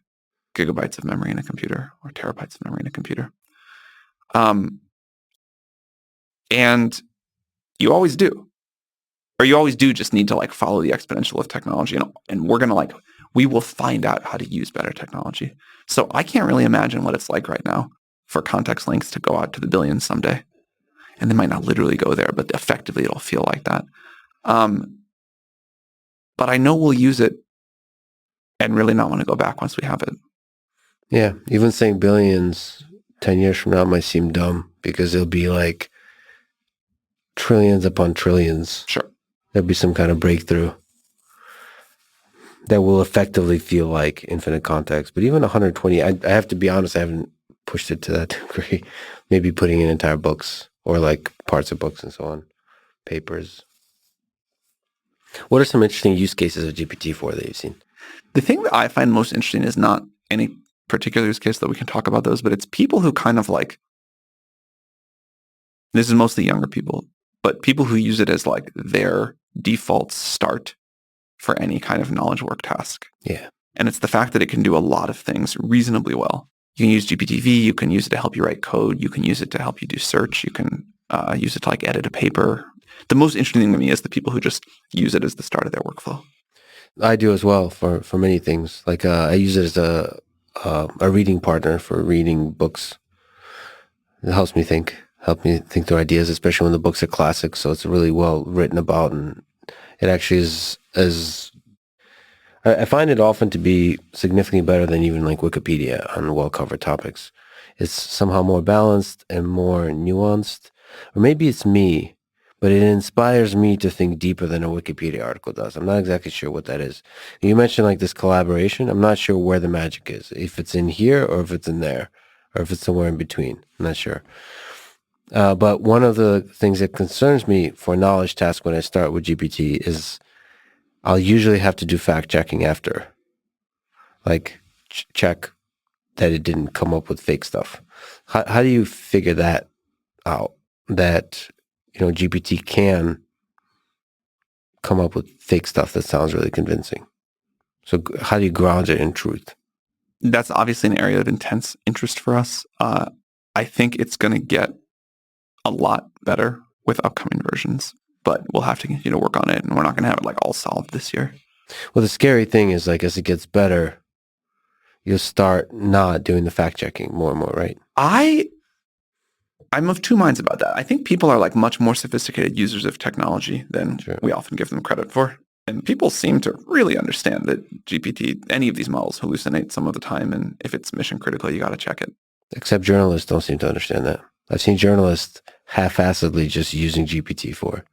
gigabytes of memory in a computer or terabytes of memory in a computer. And you always do. Or you always do just need to like follow the exponential of technology. And we're going to we will find out how to use better technology. So I can't really imagine what it's like right now for context links to go out to the billions someday. And they might not literally go there, but effectively it'll feel like that. But I know we'll use it and really not want to go back once we have it. Yeah. Even saying billions 10 years from now might seem dumb because it'll be like trillions upon trillions. Sure. There'll be some kind of breakthrough that will effectively feel like infinite context. But even 120, I have to be honest, I haven't pushed it to that degree. Maybe putting in entire books or like parts of books and so on, papers. What are some interesting use cases of GPT-4 that you've seen? The thing that I find most interesting is not any particular use case that we can talk about those, but it's people who kind of like, this is mostly younger people, but people who use it as like their default start for any kind of knowledge work task. Yeah. And it's the fact that it can do a lot of things reasonably well. You can use GPT-V, you can use it to help you write code, you can use it to help you do search, you can use it to like edit a paper. The most interesting thing to me is the people who just use it as the start of their workflow. I do as well for many things. Like I use it as a reading partner for reading books. It helps me think through ideas, especially when the books are classics. So it's really well written about, and it actually is I find it often to be significantly better than even like Wikipedia on well-covered topics. It's somehow more balanced and more nuanced, or maybe it's me, but it inspires me to think deeper than a Wikipedia article does. I'm not exactly sure what that is. You mentioned like this collaboration. I'm not sure where the magic is, if it's in here or if it's in there, or if it's somewhere in between. I'm not sure. But one of the things that concerns me for a knowledge task when I start with GPT is I'll usually have to do fact checking after, like check that it didn't come up with fake stuff. How do you figure that out? That GPT can come up with fake stuff that sounds really convincing. So how do you ground it in truth? That's obviously an area of intense interest for us. I think it's going to get a lot better with upcoming versions, but we'll have to continue to work on it, and we're not going to have it like all solved this year. Well, the scary thing is like as it gets better, you'll start not doing the fact checking more and more, right? I'm of two minds about that. I think people are like much more sophisticated users of technology than we often give them credit for. And people seem to really understand that GPT, any of these models hallucinate some of the time. And if it's mission critical, you got to check it. Except journalists don't seem to understand that. I've seen journalists half-assedly just using GPT-4.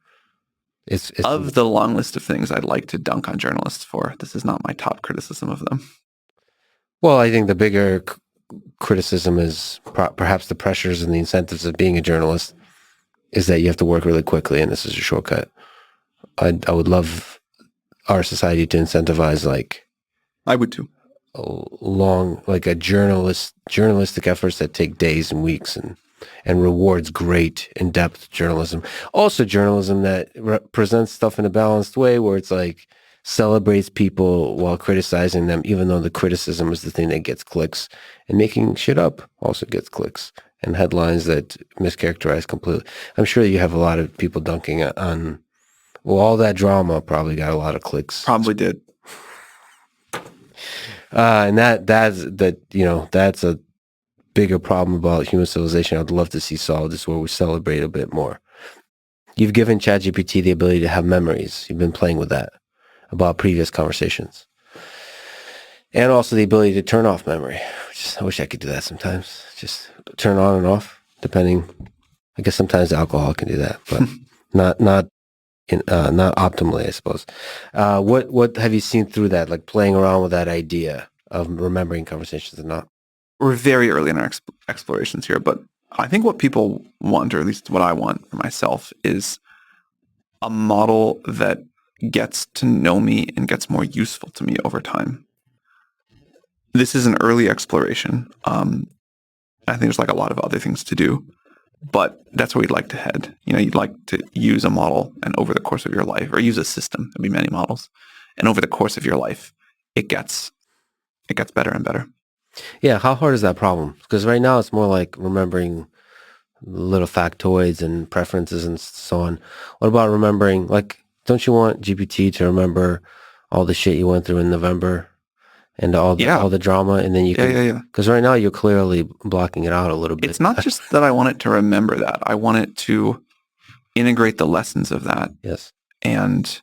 It's of the long list of things I'd like to dunk on journalists for, this is not my top criticism of them. Well, I think the bigger criticism is perhaps the pressures and the incentives of being a journalist is that you have to work really quickly, and this is a shortcut. I would love our society to incentivize I would too. Journalistic efforts that take days and weeks and rewards great in-depth journalism. Also journalism that presents stuff in a balanced way where it's celebrates people while criticizing them, even though the criticism is the thing that gets clicks, and making shit up also gets clicks, and headlines that mischaracterize completely. I'm sure you have a lot of people dunking on, all that drama probably got a lot of clicks. Probably did. And that's a bigger problem about human civilization. I'd love to see solved, is where we celebrate a bit more. You've given ChatGPT the ability to have memories. You've been playing with that about previous conversations. And also the ability to turn off memory. I wish I could do that sometimes. Just turn on and off, depending. I guess sometimes alcohol can do that, but not optimally, I suppose. What have you seen through that, playing around with that idea of remembering conversations and not? We're very early in our explorations here, but I think what people want, or at least what I want for myself, is a model that gets to know me and gets more useful to me over time. This is an early exploration. I think there's a lot of other things to do, but that's where we'd like to head. You'd like to use a model, and over the course of your life, or use a system, there'll be many models, and over the course of your life, it gets better and better. Yeah, how hard is that problem? Because right now it's more like remembering little factoids and preferences and so on. What about remembering, don't you want GPT to remember all the shit you went through in November and all the drama, and then you can... Yeah. Because right now you're clearly blocking it out a little bit. It's not just that I want it to remember that. I want it to integrate the lessons of that. Yes. And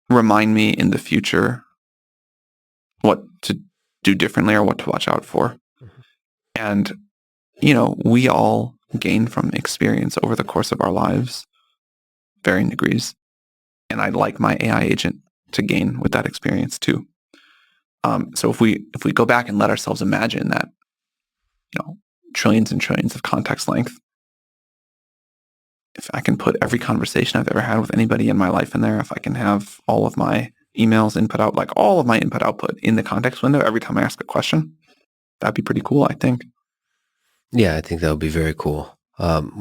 remind me in the future what to do differently or what to watch out for. Mm-hmm. And, we all gain from experience over the course of our lives, varying degrees. And I'd like my AI agent to gain with that experience too. So if we go back and let ourselves imagine that, trillions and trillions of context length, if I can put every conversation I've ever had with anybody in my life in there, if I can have all of my emails input out, all of my input output in the context window every time I ask a question, that'd be pretty cool, I think. Yeah, I think that would be very cool.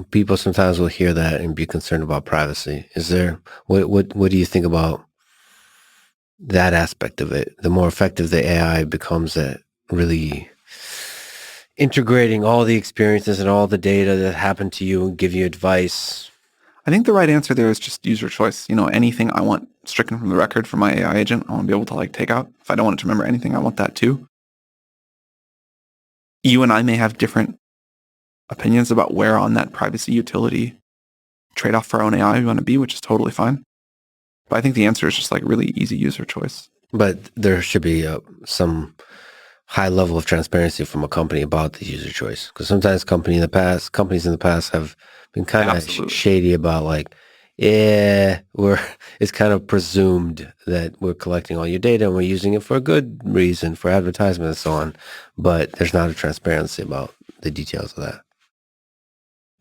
People sometimes will hear that and be concerned about privacy. Is there, what do you think about that aspect of it? The more effective the AI becomes at really integrating all the experiences and all the data that happened to you and give you advice. I think the right answer there is just user choice. Anything I want stricken from the record for my AI agent, I want to be able to take out. If I don't want it to remember anything, I want that too. You and I may have different opinions about where on that privacy utility trade-off for our own AI we want to be, which is totally fine. But I think the answer is just really easy user choice. But there should be some high level of transparency from a company about the user choice. Because sometimes companies in the past have been kind of shady about it's kind of presumed that we're collecting all your data and we're using it for a good reason, for advertisement and so on. But there's not a transparency about the details of that.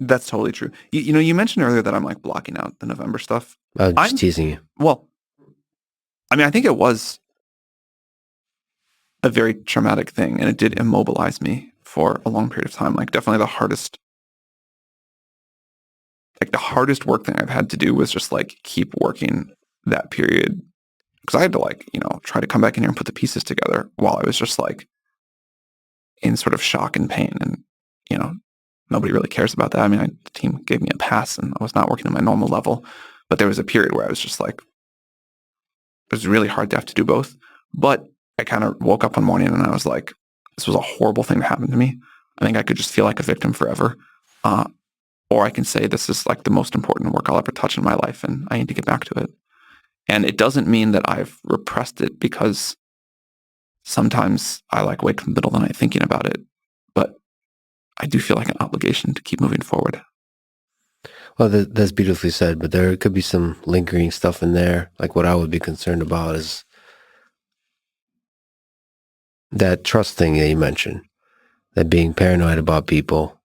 That's totally true. You mentioned earlier that I'm blocking out the November stuff. I'm just teasing you. Well, I think it was a very traumatic thing, and it did immobilize me for a long period of time. Definitely the hardest work thing I've had to do was just keep working that period, because I had to try to come back in here and put the pieces together while I was just in sort of shock and pain, and nobody really cares about that. The team gave me a pass and I was not working at my normal level, but there was a period where I was just it was really hard to have to do both. But I kind of woke up one morning and I was this was a horrible thing to happen to me. I think I could just feel like a victim forever. Or I can say this is the most important work I'll ever touch in my life and I need to get back to it. And it doesn't mean that I've repressed it, because sometimes I wake up in the middle of the night thinking about it. But I do feel an obligation to keep moving forward. Well, that's beautifully said, but there could be some lingering stuff in there. What I would be concerned about is That trust thing that you mentioned, that being paranoid about people,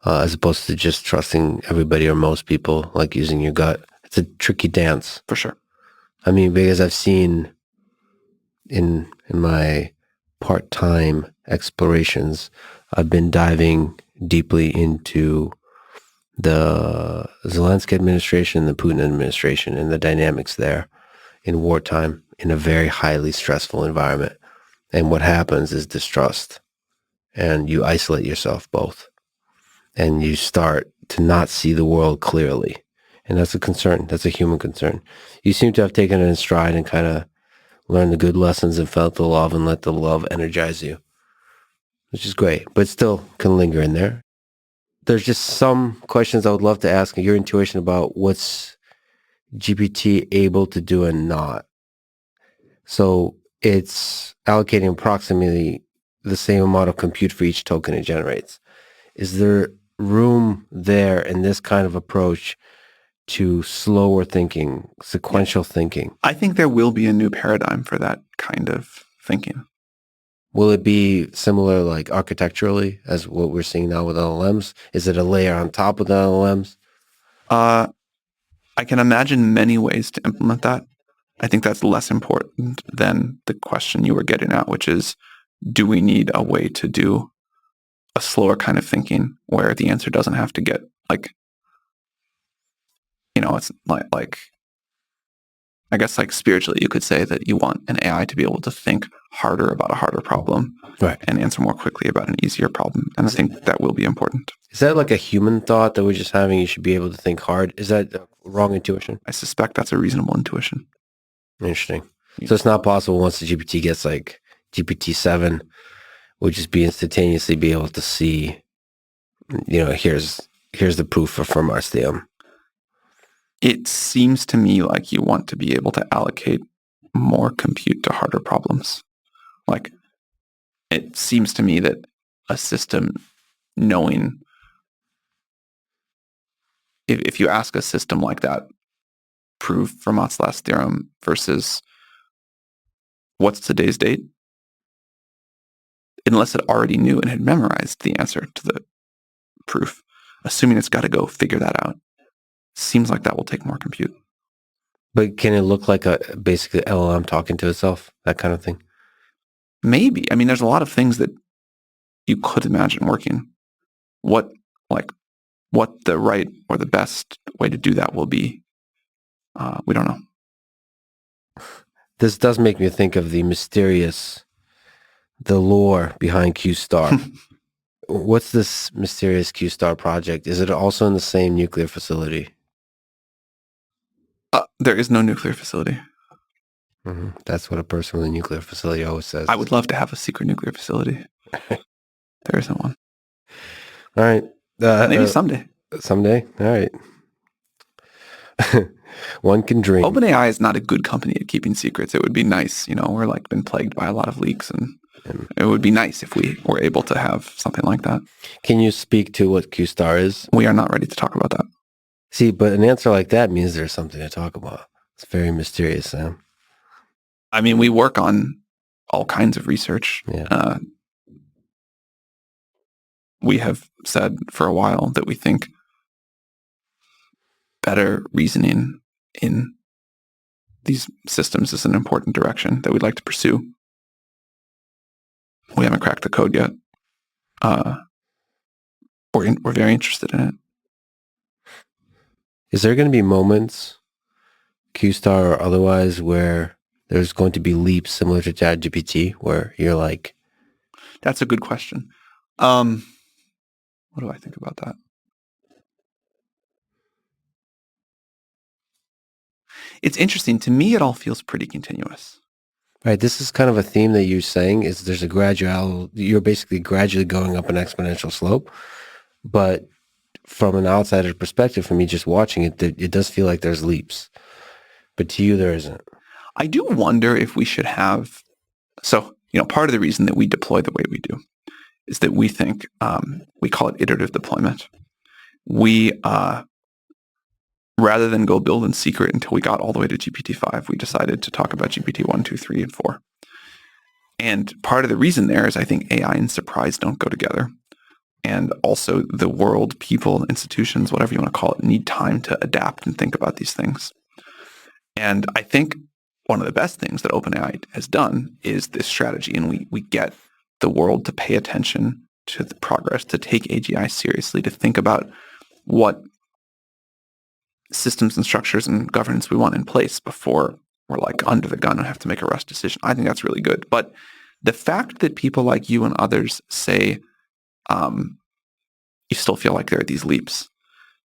as opposed to just trusting everybody or most people, like using your gut. It's a tricky dance. For sure. I mean, because I've seen in my part-time explorations, I've been diving deeply into the Zelensky administration, the Putin administration, and the dynamics there in wartime in a very highly stressful environment. And what happens is distrust, and you isolate yourself both, and you start to not see the world clearly. And that's a concern. That's a human concern. You seem to have taken it in stride and kind of learned the good lessons and felt the love and let the love energize you, which is great, but still can linger in there. There's just some questions I would love to ask your intuition about what's GPT able to do and not. So it's allocating approximately the same amount of compute for each token it generates. Is there room there in this kind of approach to slower thinking, sequential thinking? I think there will be a new paradigm for that kind of thinking. Will it be similar, like architecturally, as what we're seeing now with LLMs? Is it a layer on top of the LLMs? I can imagine many ways to implement that. I think that's less important than the question you were getting at, which is, do we need a way to do a slower kind of thinking where the answer doesn't have to get like, it's like I guess like spiritually, you could say that you want an AI to be able to think harder about a harder problem, right, and answer more quickly about an easier problem. And I think that will be important. Is that like a human thought that we're just having? You should be able to think hard. Is that a wrong intuition? I suspect that's a reasonable intuition. Interesting. So it's not possible once the GPT gets like GPT-7, we'll just be instantaneously be able to see, here's the proof from our STM. It seems to me like you want to be able to allocate more compute to harder problems. Like, it seems to me that a system knowing, if you ask a system like that, prove Fermat's last theorem versus what's today's date, unless it already knew and had memorized the answer to the proof, assuming it's got to go figure that out, seems like that will take more compute. But can it look like a basically LLM talking to itself, that kind of thing? Maybe. I mean, there's a lot of things that you could imagine working. What the right or the best way to do that will be, we don't know. This does make me think of the lore behind Q-Star. What's this mysterious Q-Star project? Is it also in the same nuclear facility? There is no nuclear facility. Mm-hmm. That's what a person with a nuclear facility always says. I would love to have a secret nuclear facility. There isn't one. All right. Maybe someday. Someday? All right. One can dream. OpenAI is not a good company at keeping secrets. It would be nice, we're been plagued by a lot of leaks, and it would be nice if we were able to have something like that. Can you speak to what Q-Star is? We are not ready to talk about that. See, but an answer like that means there's something to talk about. It's very mysterious, Sam. I mean, we work on all kinds of research. Yeah. We have said for a while that we think better reasoning in these systems is an important direction that we'd like to pursue. We haven't cracked the code yet. We're very interested in it. Is there going to be moments, Q-Star or otherwise, where there's going to be leaps similar to ChatGPT, where you're like... That's a good question. What do I think about that? It's interesting. To me, it all feels pretty continuous. Right. This is kind of a theme that you're saying is there's you're basically gradually going up an exponential slope. But from an outsider perspective, from me just watching it, it does feel like there's leaps. But to you, there isn't. I do wonder if we should have... So, part of the reason that we deploy the way we do is that we think, we call it iterative deployment. We, rather than go build in secret until we got all the way to GPT-5, we decided to talk about GPT 1, 2, 3, and 4. And part of the reason there is I think AI and surprise don't go together. And also the world, people, institutions, whatever you want to call it, need time to adapt and think about these things. And I think one of the best things that OpenAI has done is this strategy. And we get the world to pay attention to the progress, to take AGI seriously, to think about what systems and structures and governance we want in place before we're like under the gun and have to make a rush decision. I think that's really good. But the fact that people like you and others say you still feel like there are these leaps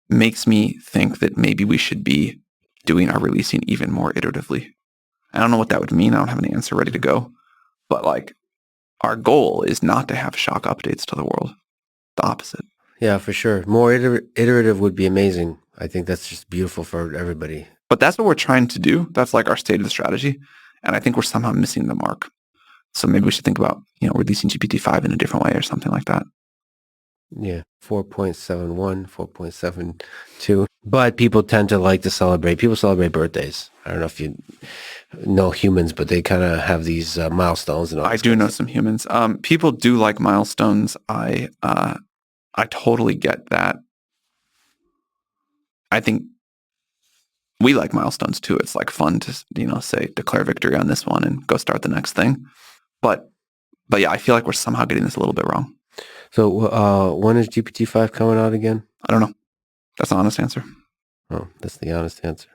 makes me think that maybe we should be doing our releasing even more iteratively. I don't know what that would mean. I don't have an answer ready to go. But like our goal is not to have shock updates to the world. The opposite. Yeah, for sure. More iterative would be amazing. I think that's just beautiful for everybody. But that's what we're trying to do. That's like our state of the strategy. And I think we're somehow missing the mark. So maybe we should think about, releasing GPT-5 in a different way or something like that. Yeah, 4.71, 4.72. But people tend to like to celebrate. People celebrate birthdays. I don't know if you know humans, but they kind of have these milestones. And all I do know some humans. People do like milestones. I totally get that. I think we like milestones too. It's like fun to, say declare victory on this one and go start the next thing. But yeah, I feel like we're somehow getting this a little bit wrong. So when is GPT-5 coming out again? I don't know. That's the honest answer. Oh, that's the honest answer.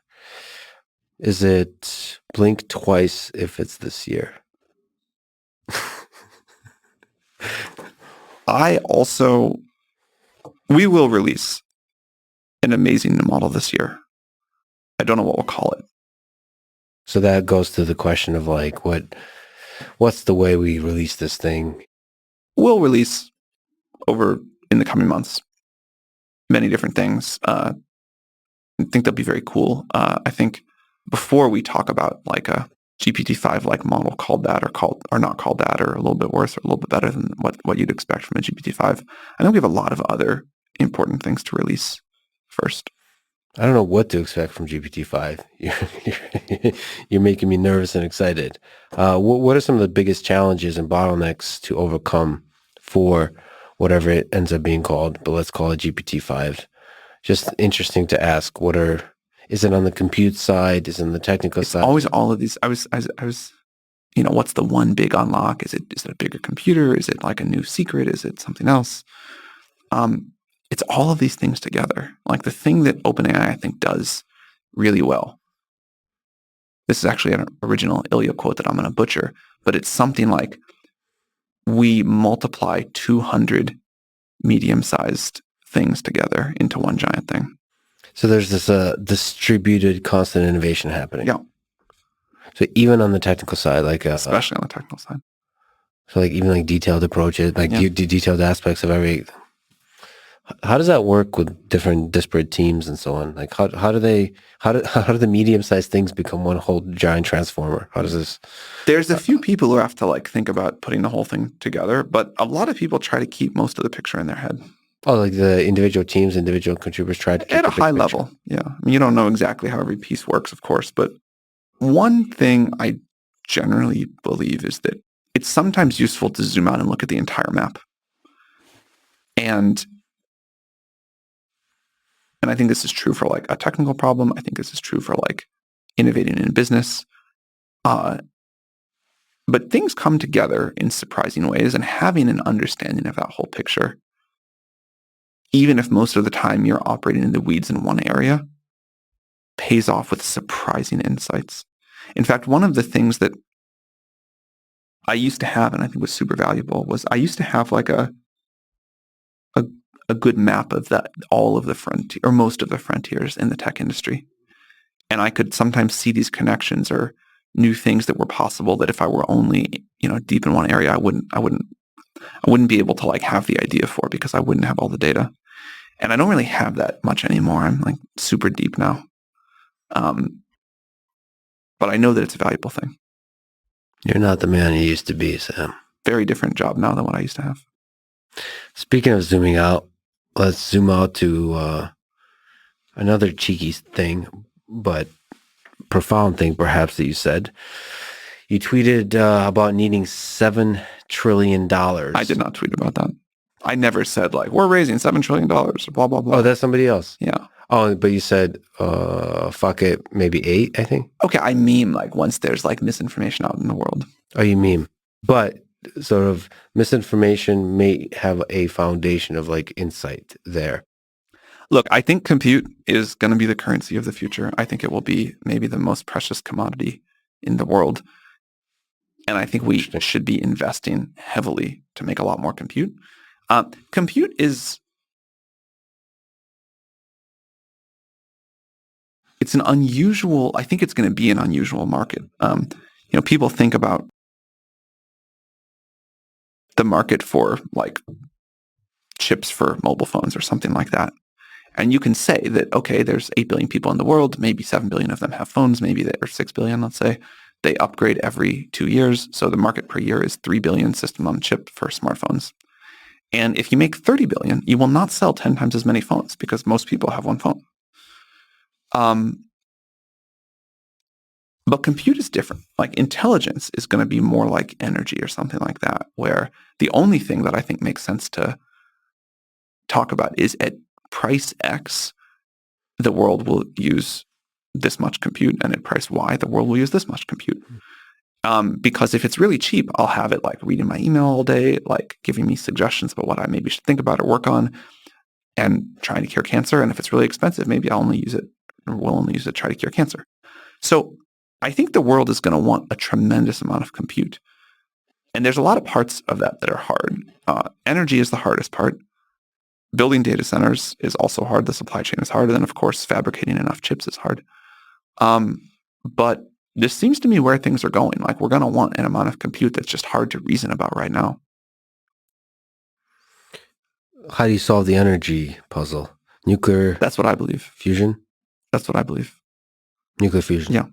Is it blink twice if it's this year? We will release an amazing new model this year. I don't know what we'll call it. So that goes to the question of like, what's the way we release this thing? We'll release over in the coming months many different things. I think they'll be very cool. I think before we talk about like a GPT-5 like model called that or not called that or a little bit worse or a little bit better than what you'd expect from a GPT-5, I think we have a lot of other important things to release first. I don't know what to expect from GPT-5. You're making me nervous and excited. What are some of the biggest challenges and bottlenecks to overcome for whatever it ends up being called, but let's call it GPT-5? Just interesting to ask. Is it on the compute side? Is it on the technical side? Always all of these. I was, what's the one big unlock? Is it a bigger computer? Is it like a new secret? Is it something else? It's all of these things together. Like the thing that OpenAI, I think, does really well. This is actually an original Ilya quote that I'm going to butcher, but it's something like, we multiply 200 medium-sized things together into one giant thing. So there's this distributed constant innovation happening. Yeah. So even on the technical side, especially on the technical side. So like even like detailed approaches, detailed aspects of every. How does that work with different disparate teams and so on? Like how do the medium-sized things become one whole giant transformer? How does this? There's a few people who have to like think about putting the whole thing together, but a lot of people try to keep most of the picture in their head. Oh, like the individual teams, individual contributors try to keep at a high level. Yeah, I mean, you don't know exactly how every piece works, of course, but one thing I generally believe is that it's sometimes useful to zoom out and look at the entire map. And I think this is true for like a technical problem. I think this is true for like innovating in business. But things come together in surprising ways, and having an understanding of that whole picture, even if most of the time you're operating in the weeds in one area, pays off with surprising insights. In fact, one of the things that I used to have, and I think was super valuable, was I used to have like a good map of all of the frontier, or most of the frontiers in the tech industry. And I could sometimes see these connections or new things that were possible that if I were only, deep in one area, I wouldn't be able to like have the idea for, because I wouldn't have all the data. And I don't really have that much anymore. I'm like super deep now. But I know that it's a valuable thing. You're not the man you used to be, Sam. Very different job now than what I used to have. Speaking of zooming out, let's zoom out to another cheeky thing, but profound thing perhaps that you said. You tweeted about needing $7 trillion. I did not tweet about that. I never said like, we're raising $7 trillion, blah, blah, blah. Oh, that's somebody else. Yeah. Oh, but you said, fuck it, maybe 8, I think. Okay, I meme like once there's like misinformation out in the world. Oh, you meme. But sort of misinformation may have a foundation of like insight there. Look, I think compute is going to be the currency of the future. I think it will be maybe the most precious commodity in the world. And I think we should be investing heavily to make a lot more compute. Compute is, it's an unusual, I think it's going to be an unusual market. People think about the market for like chips for mobile phones or something like that. And you can say that, okay, there's 8 billion people in the world, maybe 7 billion of them have phones, maybe there are 6 billion, let's say. They upgrade every 2 years. So the market per year is 3 billion system on chip for smartphones. And if you make 30 billion, you will not sell 10 times as many phones because most people have one phone. But compute is different. Like intelligence is going to be more like energy or something like that, where the only thing that I think makes sense to talk about is at price X, the world will use this much compute, and at price Y, the world will use this much compute. Because if it's really cheap, I'll have it like reading my email all day, like giving me suggestions about what I maybe should think about or work on, and trying to cure cancer. And if it's really expensive, maybe I'll only use it, or will only use it to try to cure cancer. So I think the world is going to want a tremendous amount of compute. And there's a lot of parts of that that are hard. Energy is the hardest part. Building data centers is also hard. The supply chain is hard. And then, of course, fabricating enough chips is hard. But this seems to me where things are going. Like we're going to want an amount of compute that's just hard to reason about right now. How do you solve the energy puzzle? Nuclear? That's what I believe. Fusion? That's what I believe. Nuclear fusion? Yeah.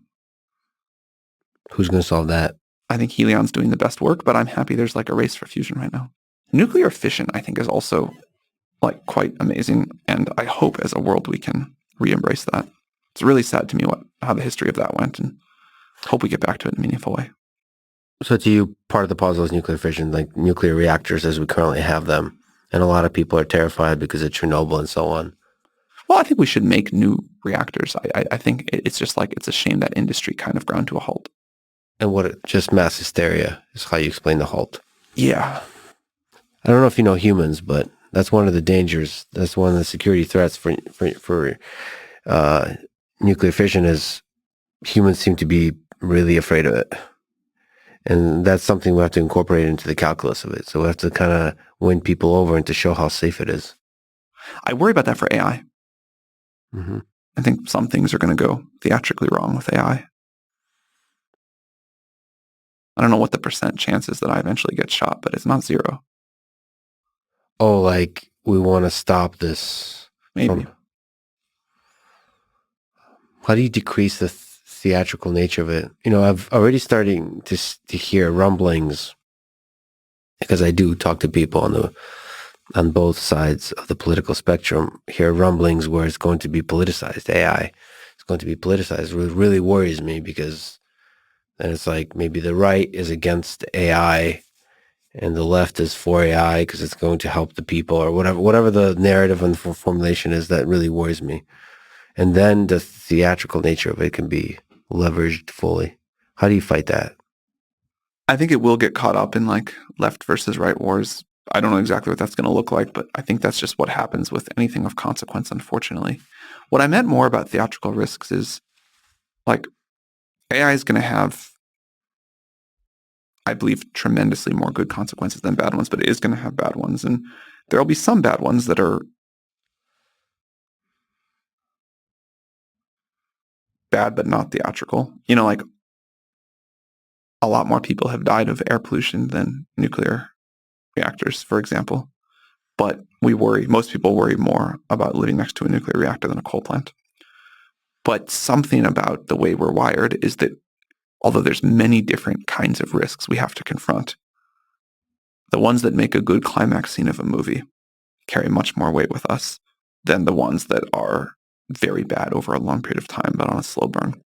Who's going to solve that? I think Helion's doing the best work, but I'm happy there's like a race for fusion right now. Nuclear fission, I think, is also like quite amazing. And I hope as a world we can re-embrace that. It's really sad to me how the history of that went, and hope we get back to it in a meaningful way. So to you, part of the puzzle is nuclear fission, like nuclear reactors as we currently have them. And a lot of people are terrified because of Chernobyl and so on. Well, I think we should make new reactors. I think it's just like, it's a shame that industry kind of ground to a halt. And just mass hysteria is how you explain the halt. Yeah. I don't know if you know humans, but that's one of the dangers. That's one of the security threats for nuclear fission is humans seem to be really afraid of it. And that's something we have to incorporate into the calculus of it. So we have to kind of win people over and to show how safe it is. I worry about that for AI. Mm-hmm. I think some things are going to go theatrically wrong with AI. I don't know what the % chance is that I eventually get shot, but it's not 0. Oh, like we want to stop this. Maybe. How do you decrease the theatrical nature of it? I've already starting to hear rumblings, because I do talk to people on both sides of the political spectrum, hear rumblings where it's going to be politicized. AI is going to be politicized. It really worries me, because then it's like maybe the right is against AI and the left is for AI because it's going to help the people, or whatever the narrative and formulation is. That really worries me. And then the theatrical nature of it can be leveraged fully. How do you fight that? I think it will get caught up in like left versus right wars. I don't know exactly what that's going to look like, but I think that's just what happens with anything of consequence, unfortunately. What I meant more about theatrical risks is like AI is going to have, I believe, tremendously more good consequences than bad ones, but it is going to have bad ones. And there will be some bad ones that are bad but not theatrical. Like a lot more people have died of air pollution than nuclear reactors, for example. But most people worry more about living next to a nuclear reactor than a coal plant. But something about the way we're wired is that although there's many different kinds of risks we have to confront, the ones that make a good climax scene of a movie carry much more weight with us than the ones that are very bad over a long period of time, but on a slow burn.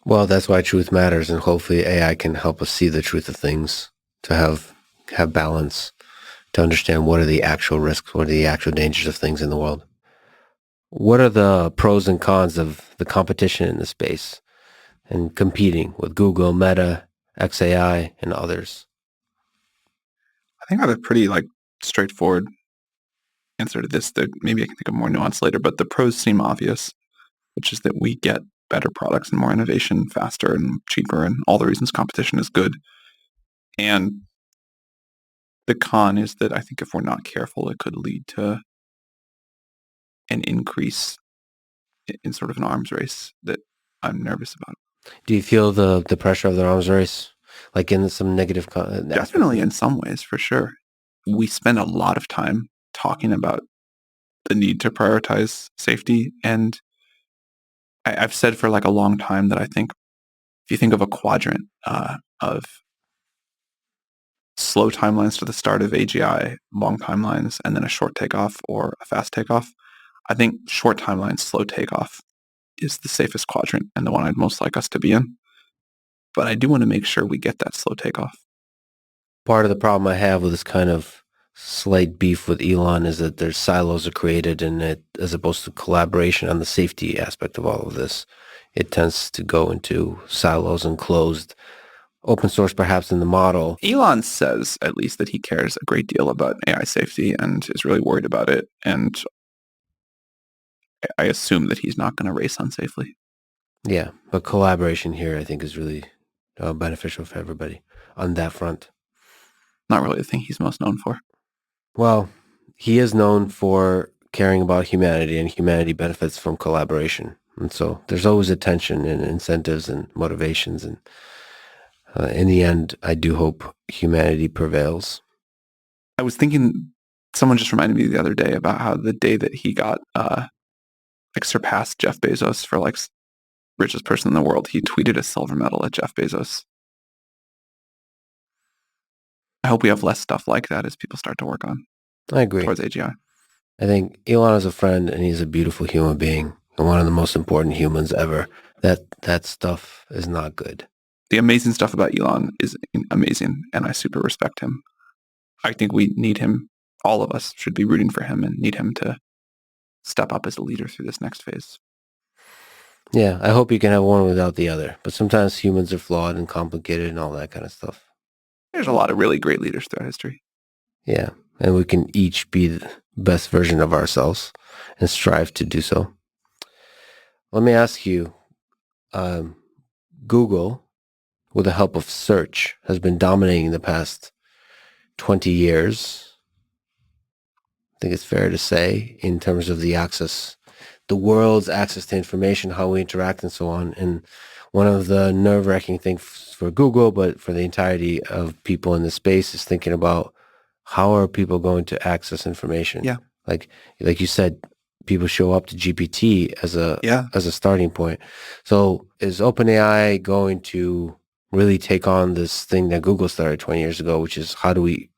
Well, that's why truth matters, and hopefully AI can help us see the truth of things, to have balance, to understand what are the actual risks, what are the actual dangers of things in the world. What are the pros and cons of the competition in the space and competing with Google, Meta, XAI, and others? I think I have a pretty straightforward answer to this that maybe I can think of more nuance later, but the pros seem obvious, which is that we get better products and more innovation faster and cheaper and all the reasons competition is good. And the con is that I think if we're not careful, it could lead to an increase in sort of an arms race that I'm nervous about. Do you feel the pressure of the arms race, like in some negative? Definitely in some ways, for sure. We spend a lot of time talking about the need to prioritize safety. And I've said for a long time that I think if you think of a quadrant of slow timelines to the start of AGI, long timelines, and then a short takeoff or a fast takeoff, I think short timelines, slow takeoff is the safest quadrant and the one I'd most like us to be in. But I do want to make sure we get that slow takeoff. Part of the problem I have with this kind of slight beef with Elon is that there's silos are created, and it, as opposed to collaboration on the safety aspect of all of this, it tends to go into silos and closed. Open source perhaps in the model. Elon says at least that he cares a great deal about AI safety and is really worried about it. And I assume that he's not going to race unsafely. Yeah, but collaboration here I think is really beneficial for everybody on that front. Not really the thing he's most known for. Well, he is known for caring about humanity, and humanity benefits from collaboration. And so there's always a tension and incentives and motivations. And in the end, I do hope humanity prevails. I was thinking, someone just reminded me the other day about how the day that he got surpassed Jeff Bezos for richest person in the world, he tweeted a silver medal at Jeff Bezos. I hope we have less stuff like that as people start to work on. I agree. Towards AGI. I think Elon is a friend, and he's a beautiful human being, and one of the most important humans ever. That stuff is not good. The amazing stuff about Elon is amazing, and I super respect him. I think we need him. All of us should be rooting for him and need him to step up as a leader through this next phase. Yeah, I hope you can have one without the other. But sometimes humans are flawed and complicated and all that kind of stuff. There's a lot of really great leaders throughout history. Yeah, and we can each be the best version of ourselves and strive to do so. Let me ask you, Google, with the help of search, has been dominating the past 20 years. I think it's fair to say, in terms of the world's access to information, how we interact and so on. And one of the nerve-wracking things for Google, but for the entirety of people in the space, is thinking about how are people going to access information? Yeah. Like you said, people show up to GPT as a starting point. So is OpenAI going to really take on this thing that Google started 20 years ago, which is how do we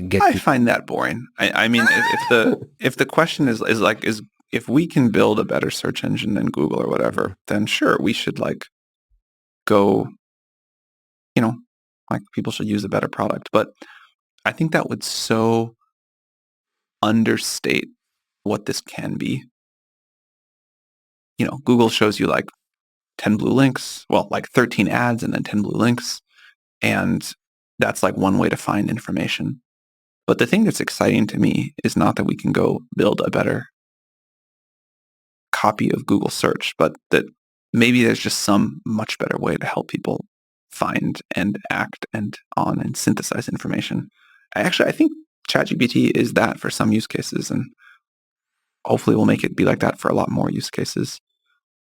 get? I find that boring. I mean, if the question is if we can build a better search engine than Google or whatever, then sure, we should go, people should use a better product. But I think that would so understate what this can be. Google shows you 10 blue links, 13 ads and then 10 blue links. And that's one way to find information. But the thing that's exciting to me is not that we can go build a better copy of Google search, but that maybe there's just some much better way to help people find and act and synthesize information. I think ChatGPT is that for some use cases, and hopefully we'll make it be like that for a lot more use cases.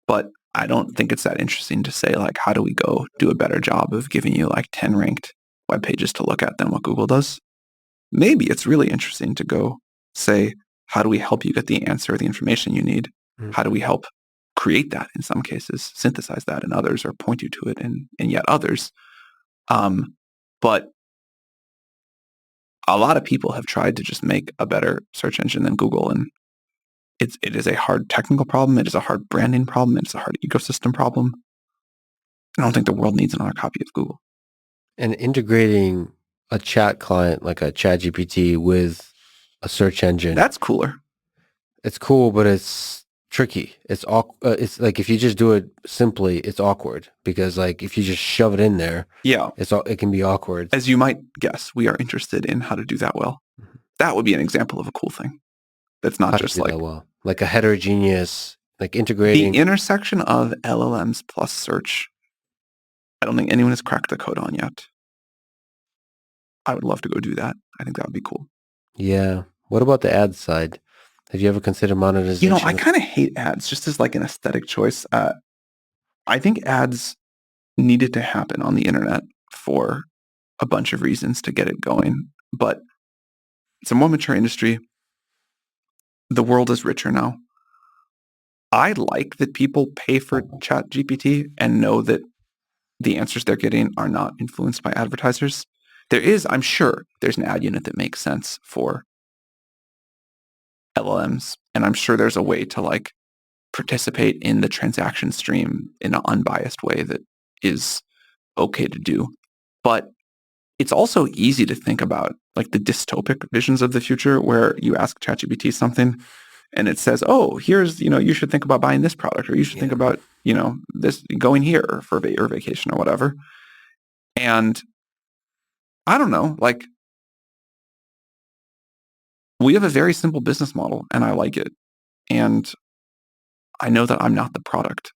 But I don't think it's that interesting to say, how do we go do a better job of giving you 10 ranked web pages to look at than what Google does? Maybe it's really interesting to go say, how do we help you get the answer or the information you need? Mm-hmm. How do we help create that in some cases, synthesize that in others, or point you to it in yet others? But a lot of people have tried to just make a better search engine than Google, and it is a hard technical problem. It is a hard branding problem. It's a hard ecosystem problem. I don't think the world needs another copy of Google. And integrating a chat client like a ChatGPT with a search engine. That's cooler. It's cool, but it's tricky. It's it's like if you just do it simply, it's awkward because like if you just shove it in there, it can be awkward. As you might guess, we are interested in how to do that well. Mm-hmm. That would be an example of a cool thing. That's not just like a heterogeneous, like integrating the intersection of LLMs plus search. I don't think anyone has cracked the code on yet. I would love to go do that. I think that would be cool. Yeah. What about the ad side? Have you ever considered monetization? I kind of hate ads just as like an aesthetic choice. I think ads needed to happen on the internet for a bunch of reasons to get it going. But it's a more mature industry. The world is richer now. I like that people pay for ChatGPT and know that the answers they're getting are not influenced by advertisers. I'm sure there's an ad unit that makes sense for LLMs. And I'm sure there's a way to like participate in the transaction stream in an unbiased way that is okay to do. But it's also easy to think about like the dystopic visions of the future where you ask ChatGPT something and it says, oh, here's, you should think about buying this product or you should think about, this going here for your vacation or whatever. And I don't know, like we have a very simple business model and I like it. And I know that I'm not the product.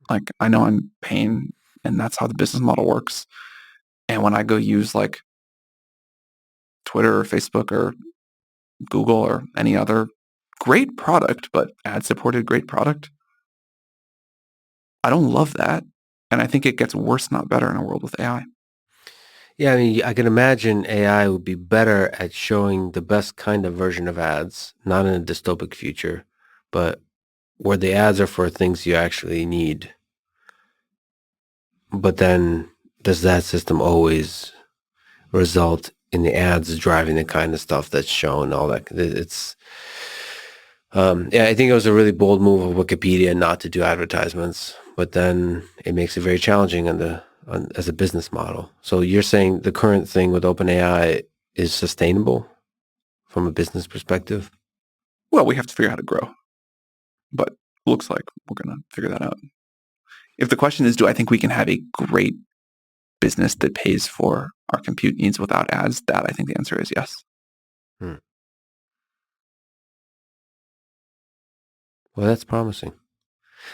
Like I know I'm paying and that's how the business model works. And when I go use like Twitter or Facebook or Google or any other great product, but ad-supported great product, I don't love that. And I think it gets worse, not better in a world with AI. Yeah, I mean, I can imagine AI would be better at showing the best kind of version of ads, not in a dystopic future, but where the ads are for things you actually need. But then does that system always result in the ads driving the kind of stuff that's shown, all that? It's, I think it was a really bold move of Wikipedia not to do advertisements, but then it makes it very challenging as a business model. So you're saying the current thing with OpenAI is sustainable from a business perspective? Well, we have to figure out how to grow, but it looks like we're going to figure that out. If the question is, do I think we can have a great business that pays for our compute needs without ads? That I think the answer is yes. Well, that's promising.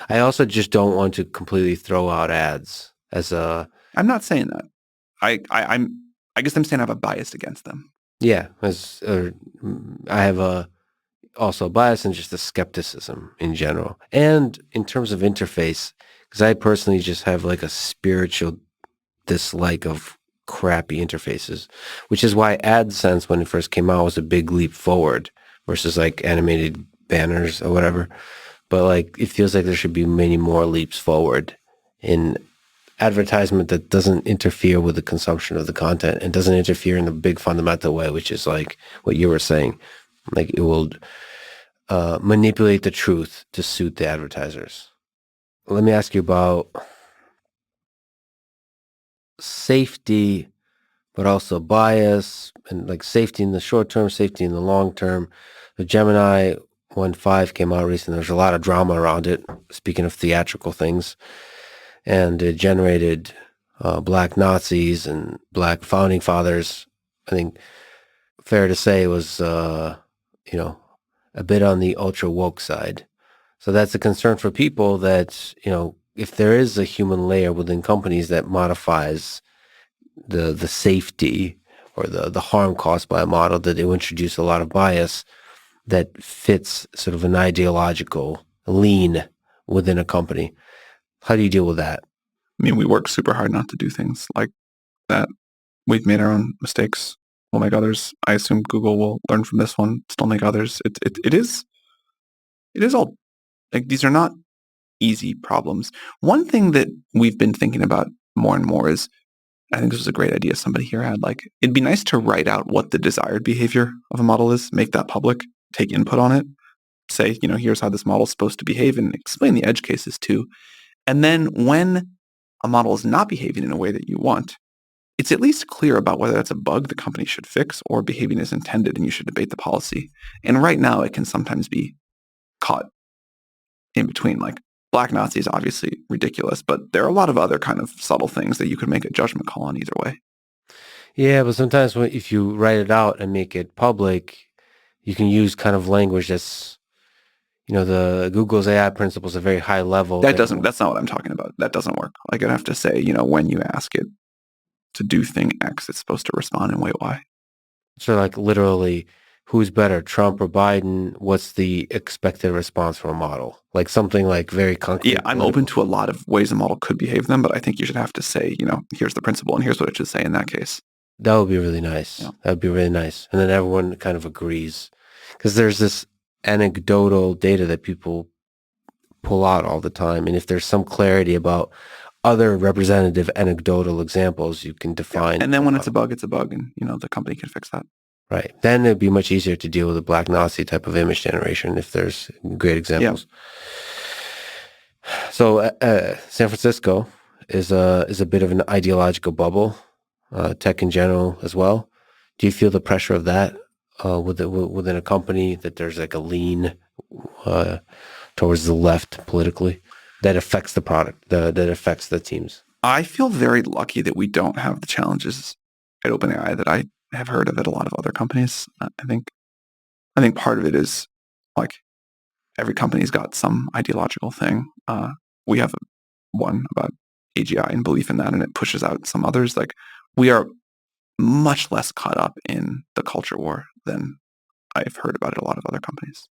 I also just don't want to completely throw out ads as a... I'm not saying that. I guess I'm saying I have a bias against them. Yeah, I have also a bias and just a skepticism in general. And in terms of interface, because I personally just have like a spiritual dislike of crappy interfaces, which is why AdSense, when it first came out, was a big leap forward versus like animated banners or whatever. But like, it feels like there should be many more leaps forward in advertisement that doesn't interfere with the consumption of the content and doesn't interfere in a big fundamental way, which is like what you were saying. Like it will manipulate the truth to suit the advertisers. Let me ask you about safety, but also bias and like safety in the short term, safety in the long term. The Gemini 1.5 came out recently. There's a lot of drama around it, speaking of theatrical things. And it generated black Nazis and black founding fathers. I think fair to say it was, a bit on the ultra woke side. So that's a concern for people that, if there is a human layer within companies that modifies the safety or the harm caused by a model, that it will introduce a lot of bias that fits sort of an ideological lean within a company. How do you deal with that? I mean, we work super hard not to do things like that. We've made our own mistakes. We'll make others. I assume Google will learn from this one, still make others. It is all, like, these are not easy problems. One thing that we've been thinking about more and more is, I think this was a great idea somebody here had, like, it'd be nice to write out what the desired behavior of a model is, make that public, take input on it, say, here's how this model's supposed to behave and explain the edge cases too. And then when a model is not behaving in a way that you want, it's at least clear about whether that's a bug the company should fix or behaving as intended and you should debate the policy. And right now it can sometimes be caught in between. Like Black Nazi is obviously ridiculous, but there are a lot of other kind of subtle things that you could make a judgment call on either way. Yeah, but sometimes if you write it out and make it public, you can use kind of language that's, the Google's AI principles are very high level. That's not what I'm talking about. That doesn't work. Like I'd have to say, when you ask it to do thing X, it's supposed to respond in way Y. So like literally, who's better, Trump or Biden? What's the expected response from a model? Like something like very concrete. Yeah, I'm open to a lot of ways a model could behave them, but I think you should have to say, here's the principle and here's what it should say in that case. That would be really nice. Yeah. That would be really nice. And then everyone kind of agrees. Because there's this anecdotal data that people pull out all the time. And if there's some clarity about other representative anecdotal examples, you can define. Yeah. And then when it's a bug, and, the company can fix that. Right. Then it'd be much easier to deal with a Black Nazi type of image generation if there's great examples. Yeah. So San Francisco is a bit of an ideological bubble, tech in general as well. Do you feel the pressure of that within a company, that there's like a lean towards the left politically that affects the product, that affects the teams? I feel very lucky that we don't have the challenges at OpenAI that I have heard of at a lot of other companies. I think part of it is like every company's got some ideological thing. We have one about AGI and belief in that, and it pushes out some others. Like we are much less caught up in the culture war than I've heard about at a lot of other companies.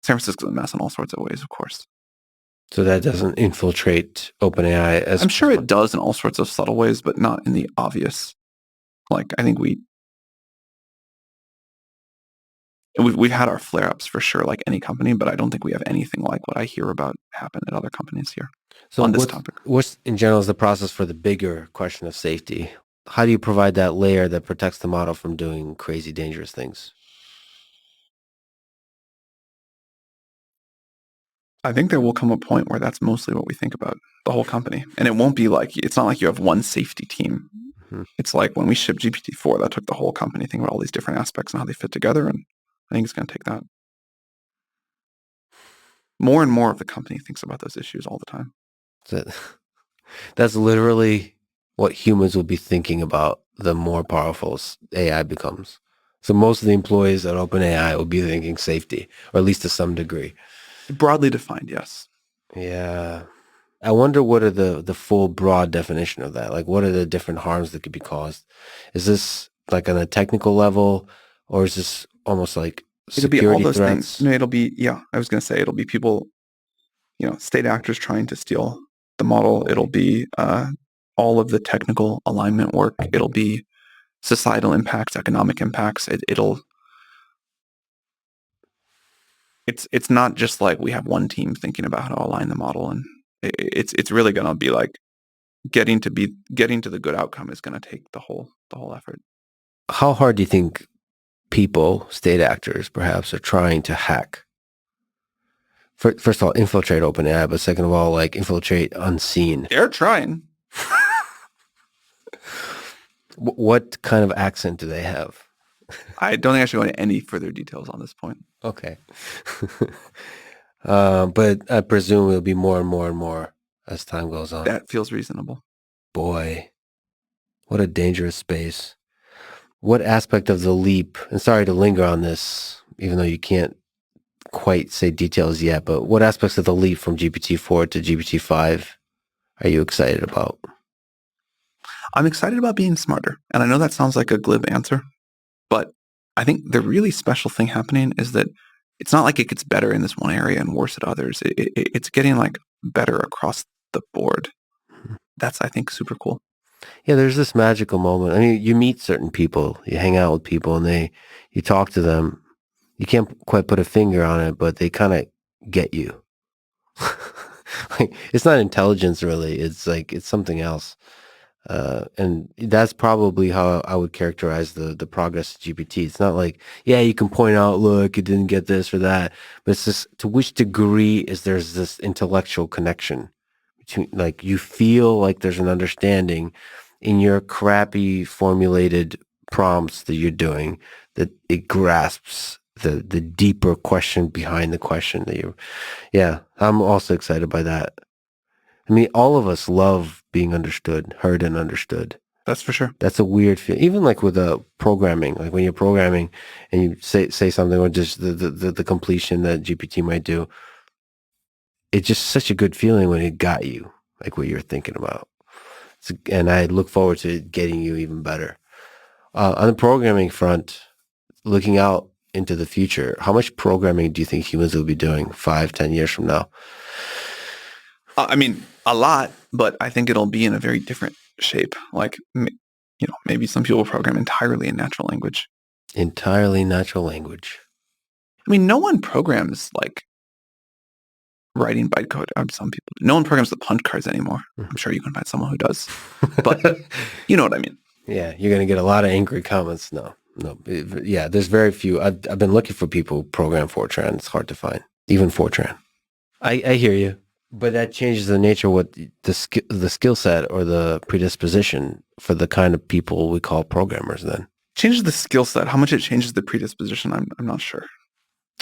San Francisco's a mess in all sorts of ways, of course. So that doesn't infiltrate OpenAI as... I'm sure it does in all sorts of subtle ways, but not in the obvious. Like, I think we've had our flare-ups for sure, like any company, but I don't think we have anything like what I hear about happen at other companies here on this topic. What's in general is the process for the bigger question of safety? How do you provide that layer that protects the model from doing crazy, dangerous things? I think there will come a point where that's mostly what we think about, the whole company. And it won't be like, it's not like you have one safety team. Mm-hmm. It's like when we shipped GPT-4, that took the whole company thinking about all these different aspects and how they fit together. And I think it's going to take that. More and more of the company thinks about those issues all the time. That's literally what humans will be thinking about the more powerful AI becomes. So most of the employees at OpenAI will be thinking safety, or at least to some degree. Broadly defined, yes. Yeah. I wonder what are the full broad definition of that? Like what are the different harms that could be caused? Is this like on a technical level, or is this almost like security it'll be all those threats? Things. No, it'll be, I was going to say it'll be people, state actors trying to steal the model. It'll be all of the technical alignment work. It'll be societal impacts, economic impacts. It's not just like we have one team thinking about how to align the model, and it's really going to be like getting to the good outcome is going to take the whole effort. How hard do you think people, state actors perhaps, are trying to hack? First of all, infiltrate OpenAI, but second of all, like infiltrate unseen. They're trying. What kind of accent do they have? I don't think I should go into any further details on this point. Okay. But I presume it'll be more and more and more as time goes on. That feels reasonable. Boy, what a dangerous space. What aspect of the leap, and sorry to linger on this, even though you can't quite say details yet, but what aspects of the leap from GPT-4 to GPT-5 are you excited about? I'm excited about being smarter. And I know that sounds like a glib answer, but I think the really special thing happening is that it's not like it gets better in this one area and worse at others. It's getting like better across the board. That's, I think, super cool. Yeah, there's this magical moment. I mean, you meet certain people, you hang out with people, and you talk to them. You can't quite put a finger on it, but they kind of get you. Like, it's not intelligence, really. It's like, it's something else. And that's probably how I would characterize the progress of GPT. It's not like, yeah, you can point out, look, it didn't get this or that, but it's just to which degree is there's this intellectual connection like you feel like there's an understanding in your crappy formulated prompts that you're doing, that it grasps the deeper question behind the question that I'm also excited by that. I mean, all of us love being understood, heard and understood. That's for sure. That's a weird feel. Even like with programming, like when you're programming and you say something, or just the completion that GPT might do, it's just such a good feeling when it got you, like what you're thinking about. And I look forward to getting you even better. On the programming front, looking out into the future, how much programming do you think humans will be doing 5-10 years from now? I mean, a lot, but I think it'll be in a very different shape. Like, maybe some people will program entirely in natural language. Entirely natural language. I mean, no one programs like writing bytecode. Some people do. No one programs the punch cards anymore. I'm sure you can find someone who does, but you know what I mean. Yeah, you're going to get a lot of angry comments. No. Yeah, there's very few. I've been looking for people who program Fortran. It's hard to find, even Fortran. I hear you, but that changes the nature of what the skill set or the predisposition for the kind of people we call programmers. Then changes the skill set. How much it changes the predisposition, I'm not sure.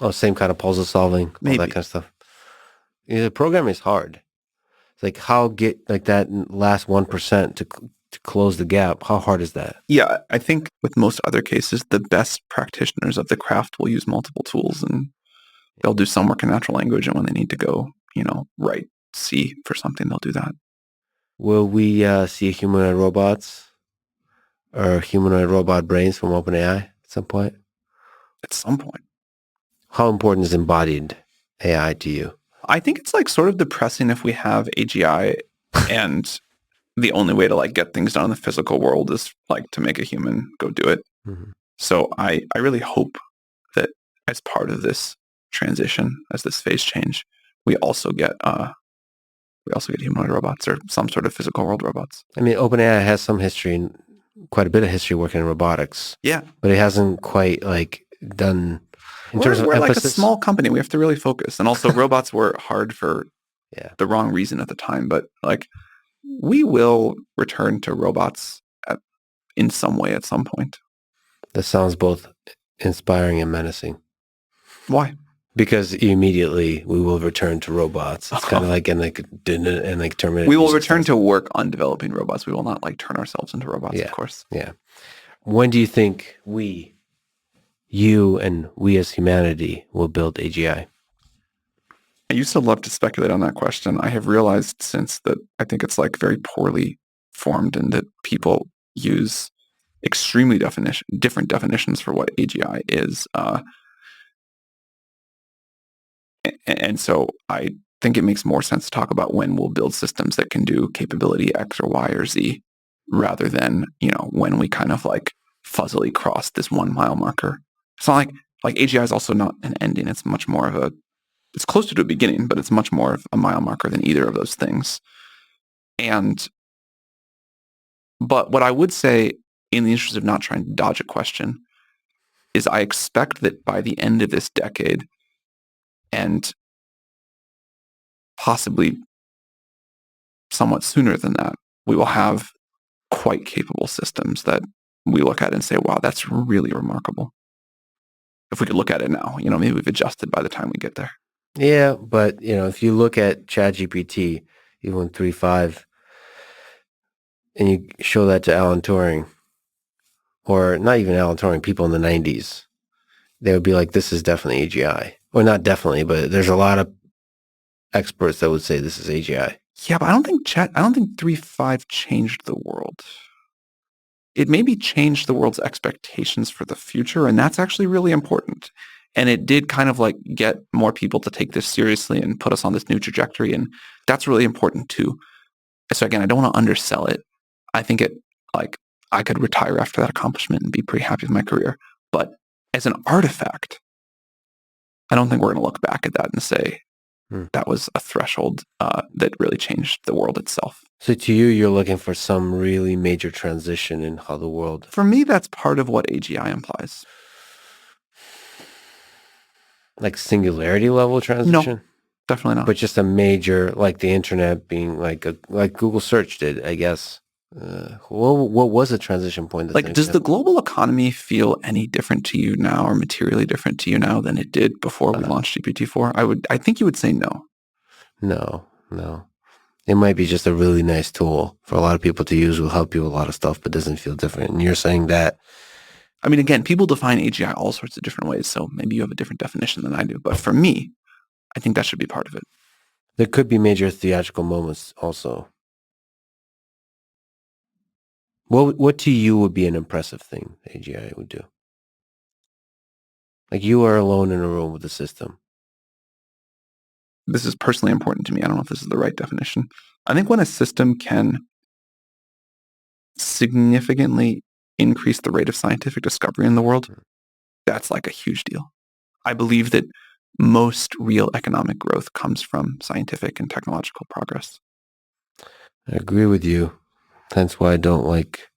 Oh, same kind of puzzle solving, Maybe. all that kind of stuff. The programming is hard. It's like how get like that last 1% to close the gap. How hard is that? Yeah, I think with most other cases, the best practitioners of the craft will use multiple tools, and they'll do some work in natural language, and when they need to go, write C for something, they'll do that. Will we see humanoid robots or humanoid robot brains from OpenAI at some point? At some point. How important is embodied AI to you? I think it's like sort of depressing if we have AGI and the only way to like get things done in the physical world is like to make a human go do it. Mm-hmm. So I really hope that as part of this transition, as this phase change, we also get humanoid robots or some sort of physical world robots. I mean, OpenAI has some history, quite a bit of history working in robotics. Yeah, but it hasn't quite like done. We're like a small company. We have to really focus. And also robots were hard for the wrong reason at the time. But like we will return to robots in some way at some point. That sounds both inspiring and menacing. Why? Because immediately we will return to robots. It's kind of like in like Terminator. We will return to work on developing robots. We will not like turn ourselves into robots, of course. Yeah. When do you think you and we as humanity will build AGI? I used to love to speculate on that question. I have realized since that I think it's like very poorly formed and that people use extremely different definitions for what AGI is. And so I think it makes more sense to talk about when we'll build systems that can do capability X or Y or Z rather than, when we kind of like fuzzily cross this 1 mile marker. It's not like AGI is also not an ending. It's much more of it's closer to a beginning, but it's much more of a mile marker than either of those things. But what I would say, in the interest of not trying to dodge a question, is I expect that by the end of this decade, and possibly somewhat sooner than that, we will have quite capable systems that we look at and say, wow, that's really remarkable. If we could look at it now, maybe we've adjusted by the time we get there. Yeah, but, if you look at ChatGPT, even 3.5, and you show that to Alan Turing, or not even Alan Turing, people in the 90s, they would be like, this is definitely AGI. Or not definitely, but there's a lot of experts that would say this is AGI. Yeah, but I don't think 3.5 changed the world. It maybe changed the world's expectations for the future, and that's actually really important. And it did kind of like get more people to take this seriously and put us on this new trajectory, and that's really important too. So again, I don't want to undersell it. I think I could retire after that accomplishment and be pretty happy with my career. But as an artifact, I don't think we're going to look back at that and say that was a threshold that really changed the world itself. So to you, you're looking for some really major transition in how the world... For me, that's part of what AGI implies. Like singularity level transition? No. Definitely not. But just a major, like the internet being like Google search did, I guess. What was a transition point? Like, does the global economy feel any different to you now or materially different to you now than it did before we launched GPT-4? I think you would say no. No. It might be just a really nice tool for a lot of people to use, will help you with a lot of stuff, but doesn't feel different. And you're saying that. I mean, again, people define AGI all sorts of different ways, so maybe you have a different definition than I do. But for me, I think that should be part of it. There could be major theatrical moments also. What to you would be an impressive thing AGI would do? Like you are alone in a room with the system. This is personally important to me. I don't know if this is the right definition. I think when a system can significantly increase the rate of scientific discovery in the world, that's like a huge deal. I believe that most real economic growth comes from scientific and technological progress. I agree with you. That's why I don't like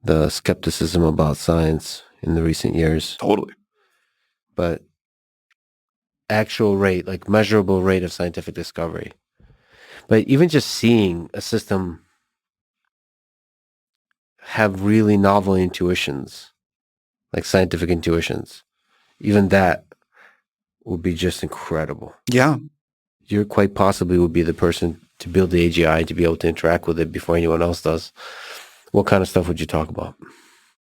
the skepticism about science in the recent years. Totally. But actual rate, like measurable rate of scientific discovery. But even just seeing a system have really novel intuitions, like scientific intuitions, even that would be just incredible. Yeah. You quite possibly would be the person to build the AGI to be able to interact with it before anyone else does. What kind of stuff would you talk about?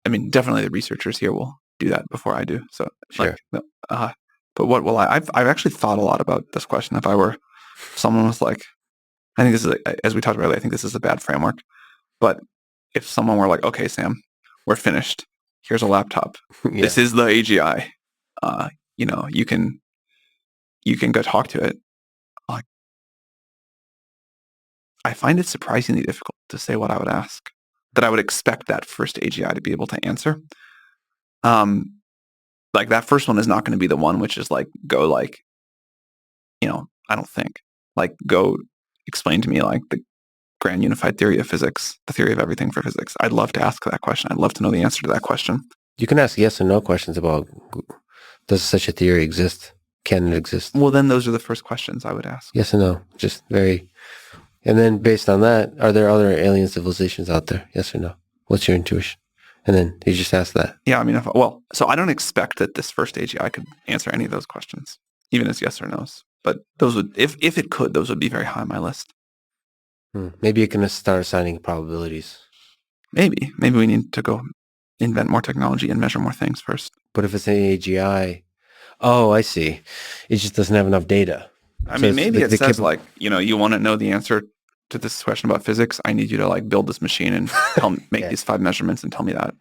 I mean, definitely the researchers here will do that before I do. So, sure. But what will I've actually thought a lot about this question. If I were someone was like, I think this is, as we talked about earlier, I think this is a bad framework. But if someone were like, okay, Sam, we're finished. Here's a laptop. Yeah. This is the AGI. You can go talk to it. Like, I find it surprisingly difficult to say what I would ask, that I would expect that first AGI to be able to answer. Like that first one is not going to be the one which is like, go like, I don't think, like go explain to me like the grand unified theory of physics, the theory of everything for physics. I'd love to ask that question. I'd love to know the answer to that question. You can ask yes or no questions about, does such a theory exist? Can it exist? Well, then those are the first questions I would ask. Yes or no, just very. And then based on that, are there other alien civilizations out there? Yes or no? What's your intuition? And then you just ask that. Yeah, I mean, so I don't expect that this first AGI could answer any of those questions, even as yes or no's. But those would, if it could, those would be very high on my list. Maybe you can start assigning probabilities. Maybe we need to go invent more technology and measure more things first. But if it's an AGI, oh, I see. It just doesn't have enough data. I mean, maybe it says like, you want to know the answer to this question about physics. I need you to like build this machine and make these 5 measurements and tell me that.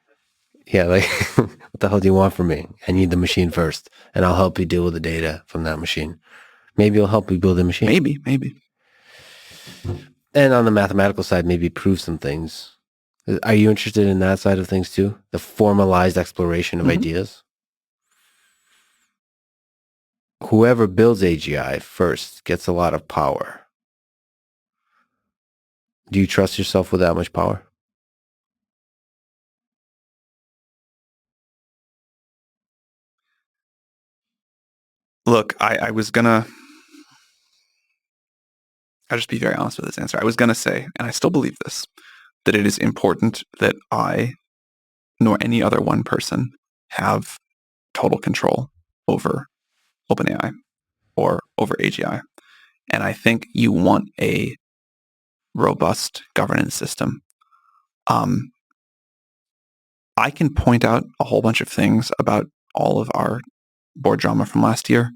Yeah, like what the hell do you want from me? I need the machine first, and I'll help you deal with the data from that machine. Maybe it'll help you build a machine. Maybe. And on the mathematical side, maybe prove some things. Are you interested in that side of things too? The formalized exploration of ideas? Whoever builds AGI first gets a lot of power. Do you trust yourself with that much power? Look, I'll just be very honest with this answer. I was going to say, and I still believe this, that it is important that I, nor any other one person, have total control over OpenAI or over AGI. And I think you want a robust governance system. I can point out a whole bunch of things about all of our board drama from last year,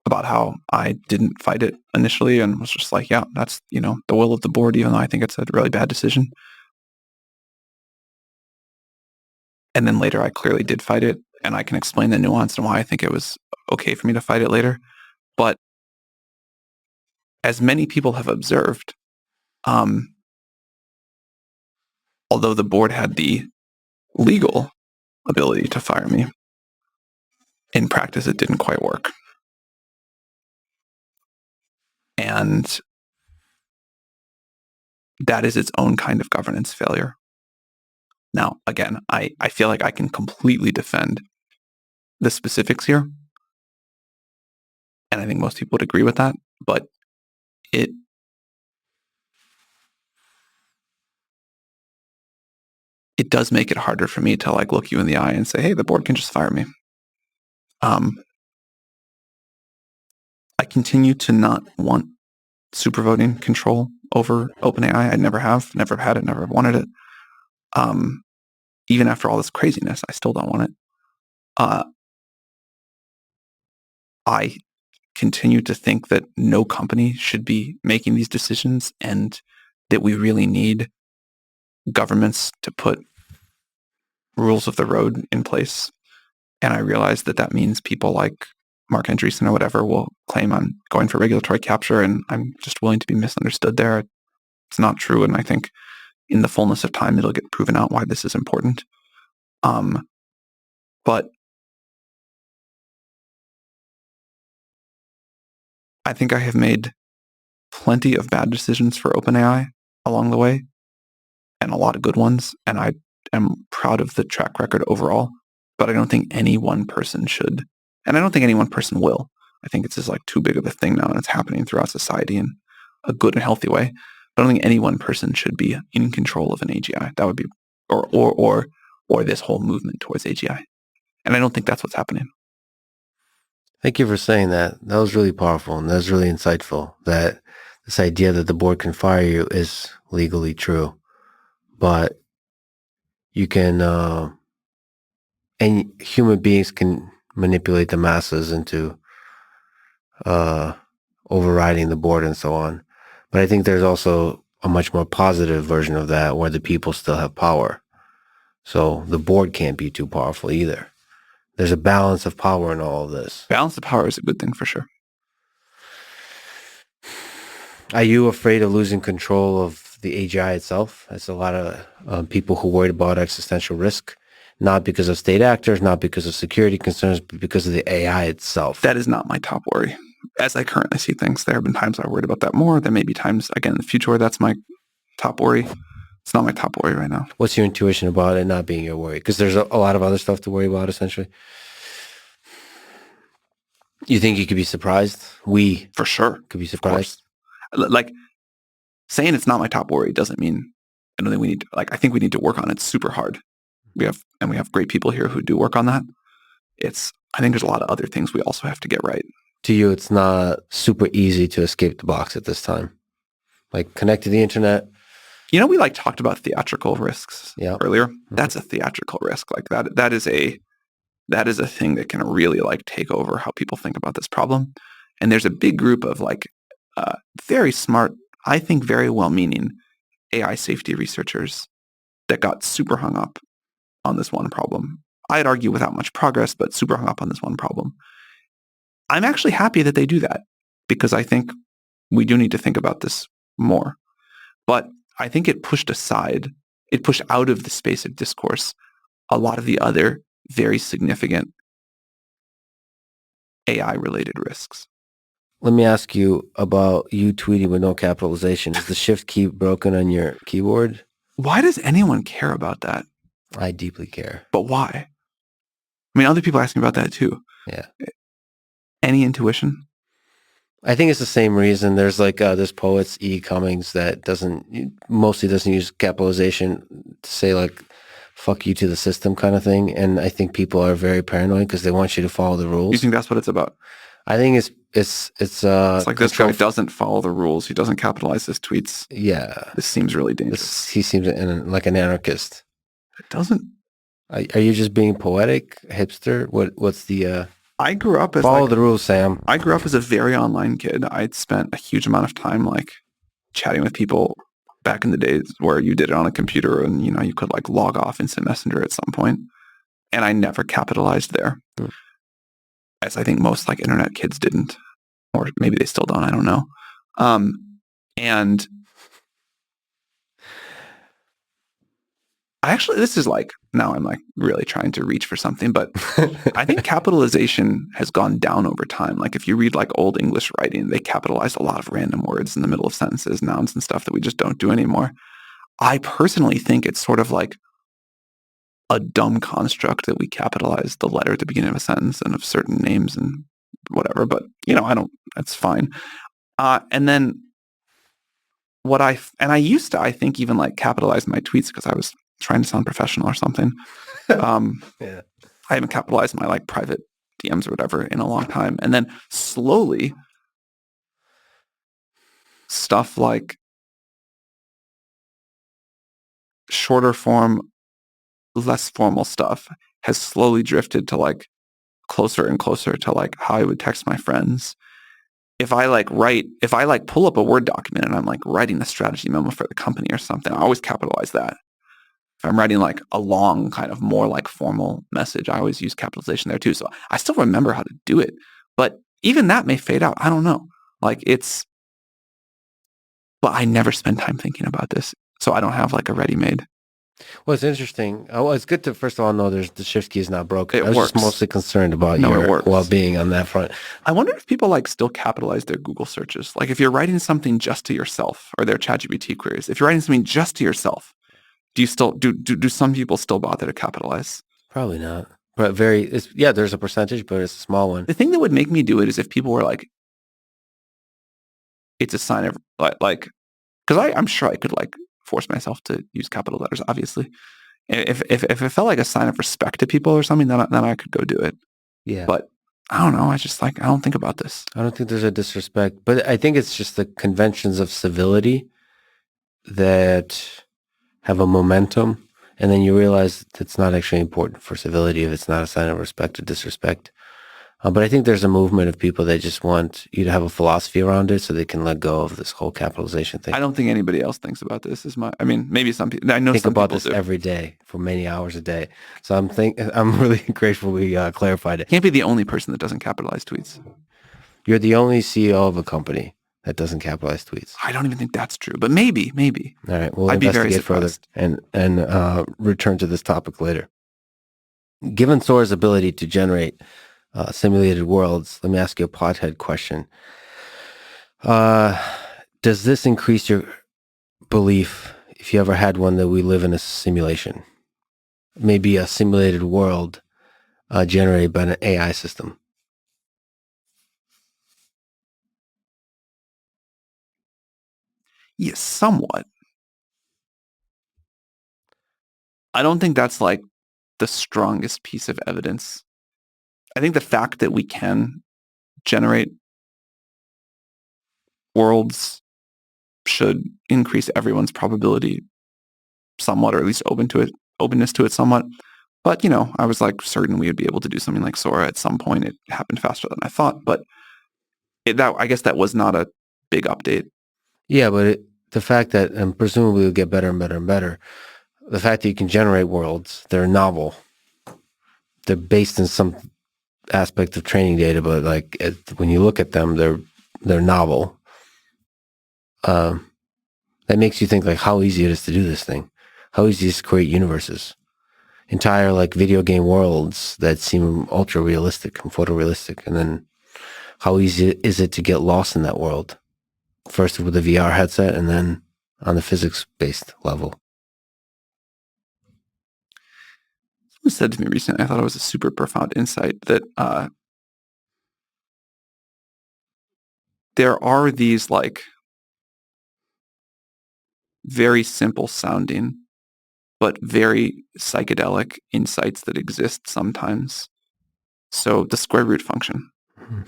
about how I didn't fight it initially and was just like, yeah, that's, the will of the board, even though I think it's a really bad decision. And then later I clearly did fight it, and I can explain the nuance and why I think it was okay for me to fight it later. But as many people have observed, although the board had the legal ability to fire me, in practice it didn't quite work. And that is its own kind of governance failure. Now, again, I feel like I can completely defend the specifics here. And I think most people would agree with that, but it does make it harder for me to like look you in the eye and say, hey, the board can just fire me. I continue to not want super voting control over OpenAI. I never have had it, never wanted it. Even after all this craziness, I still don't want it. I continue to think that no company should be making these decisions and that we really need governments to put rules of the road in place. And I realize that that means people like Mark Andreessen or whatever will claim I'm going for regulatory capture, and I'm just willing to be misunderstood there. It's not true, and I think in the fullness of time, it'll get proven out why this is important. But I think I have made plenty of bad decisions for OpenAI along the way, and a lot of good ones, and I am proud of the track record overall. But I don't think any one person should, and I don't think any one person will. I think it's just like too big of a thing now, and it's happening throughout society in a good and healthy way. But I don't think any one person should be in control of an AGI. That would be, or this whole movement towards AGI. And I don't think that's what's happening. Thank you for saying that. That was really powerful, and that was really insightful. That this idea that the board can fire you is legally true, but you can, and human beings can manipulate the masses into overriding the board and so on. But I think there's also a much more positive version of that where the people still have power. So the board can't be too powerful either. There's a balance of power in all of this. Balance of power is a good thing for sure. Are you afraid of losing control of the AGI itself? There's a lot of people who worried about existential risk, not because of state actors, not because of security concerns, but because of the AI itself. That is not my top worry. As I currently see things, there have been times I worried about that more. There may be times, again, in the future where that's my top worry. It's not my top worry right now. What's your intuition about it not being your worry? Because there's a lot of other stuff to worry about, essentially. You think you could be surprised? We for sure could be surprised. Like saying it's not my top worry doesn't mean I don't think we need to, like I think we need to work on it super hard. We have great people here who do work on that. I think there's a lot of other things we also have to get right. To you, it's not super easy to escape the box at this time. Like connect to the internet. You know, we like talked about theatrical risks earlier. Mm-hmm. That's a theatrical risk. Like that is a thing that can really like take over how people think about this problem. And there's a big group of like very smart, I think very well-meaning AI safety researchers that got super hung up on this one problem. I'd argue without much progress, but super hung up on this one problem. I'm actually happy that they do that because I think we do need to think about this more. But I think it pushed out of the space of discourse a lot of the other very significant AI-related risks. Let me ask you about you tweeting with no capitalization. Is the shift key broken on your keyboard? Why does anyone care about that? I deeply care. But why? I mean, other people ask me about that too. Yeah. Any intuition? I think it's the same reason. There's like this poet's E. Cummings that mostly doesn't use capitalization to say like, fuck you to the system kind of thing. And I think people are very paranoid because they want you to follow the rules. You think that's what it's about? I think it's like this guy doesn't follow the rules. He doesn't capitalize his tweets. Yeah. This seems really dangerous. He seems like an anarchist. It doesn't. Are you just being poetic, hipster? What's the... I grew up as follow the rules, Sam. I grew up as a very online kid. I'd spent a huge amount of time like chatting with people back in the days where you did it on a computer and, you know, you could like log off Instant Messenger at some point. And I never capitalized there. As I think most like internet kids didn't. Or maybe they still don't. I don't know. And actually, this is like, now I'm like really trying to reach for something, but I think capitalization has gone down over time. Like if you read like old English writing, they capitalized a lot of random words in the middle of sentences, nouns and stuff that we just don't do anymore. I personally think it's sort of like a dumb construct that we capitalize the letter at the beginning of a sentence and of certain names and whatever, but that's fine. And then I used to, I think, even like capitalize my tweets because I was trying to sound professional or something. Yeah. I haven't capitalized my like private DMs or whatever in a long time. And then slowly stuff like shorter form, less formal stuff has slowly drifted to like closer and closer to like how I would text my friends. If I pull up a Word document and I'm like writing a strategy memo for the company or something, I always capitalize that. If I'm writing like a long kind of more like formal message, I always use capitalization there too. So I still remember how to do it, but even that may fade out. I don't know. But I never spend time thinking about this. So I don't have like a ready-made. Well, it's interesting. Well, it's good to first of all know the shift key is not broken. It I was works. just mostly concerned about your well-being on that front. I wonder if people like still capitalize their Google searches. Like if you're writing something just to yourself or their ChatGPT queries, if you're writing something just to yourself, do you still do some people still bother to capitalize? Probably not. But there's a percentage, but it's a small one. The thing that would make me do it is if people were like, it's a sign of like, because I'm sure I could like force myself to use capital letters, obviously. If it felt like a sign of respect to people or something, then I could go do it. Yeah. But I don't know. I just I don't think about this. I don't think there's a disrespect, but I think it's just the conventions of civility that have a momentum. And then you realize it's not actually important for civility if it's not a sign of respect or disrespect. But I think there's a movement of people that just want you to have a philosophy around it so they can let go of this whole capitalization thing. I don't think anybody else thinks about this as much. I mean, maybe some people. I know think some about people this do. every day for many hours a day. So I'm really grateful we clarified it. Can't be the only person that doesn't capitalize tweets. You're the only CEO of a company that doesn't capitalize tweets. I don't even think that's true, but maybe. All right, we'll I'd be very investigate further surprised. and return to this topic later. Given Sora's ability to generate simulated worlds, let me ask you a pothead question. Does this increase your belief, if you ever had one, that we live in a simulation? Maybe a simulated world generated by an AI system? Yes, somewhat. I don't think that's like the strongest piece of evidence. I think the fact that we can generate worlds should increase everyone's probability somewhat, or at least openness to it somewhat. But, I was like certain we would be able to do something like Sora at some point. It happened faster than I thought, but I guess that was not a big update. Yeah, but the fact that, and presumably it'll get better and better and better, the fact that you can generate worlds, they're novel. They're based in some aspect of training data, but when you look at them, they're novel. That makes you think like how easy it is to do this thing, how easy it is to create universes, entire like video game worlds that seem ultra realistic and photorealistic, and then how easy is it to get lost in that world, first with a VR headset and then on the physics-based level. Someone said to me recently, I thought it was a super profound insight, that there are these like very simple sounding but very psychedelic insights that exist sometimes. So the square root function. Mm-hmm.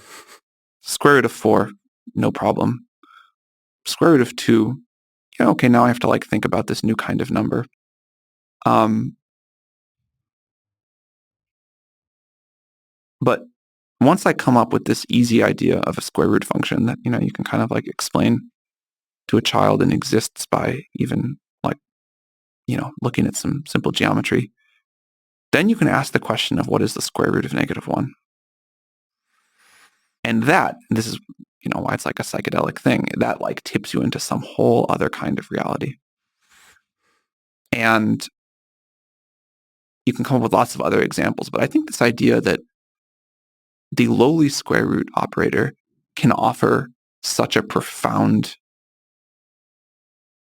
Square root of 4, no problem. Square root of 2, okay, now I have to like think about this new kind of number. But once I come up with this easy idea of a square root function that, you can kind of like explain to a child and exists by even like, looking at some simple geometry, then you can ask the question of what is the square root of -1? And this is, why it's like a psychedelic thing, that like tips you into some whole other kind of reality. And you can come up with lots of other examples, but I think this idea that the lowly square root operator can offer such a profound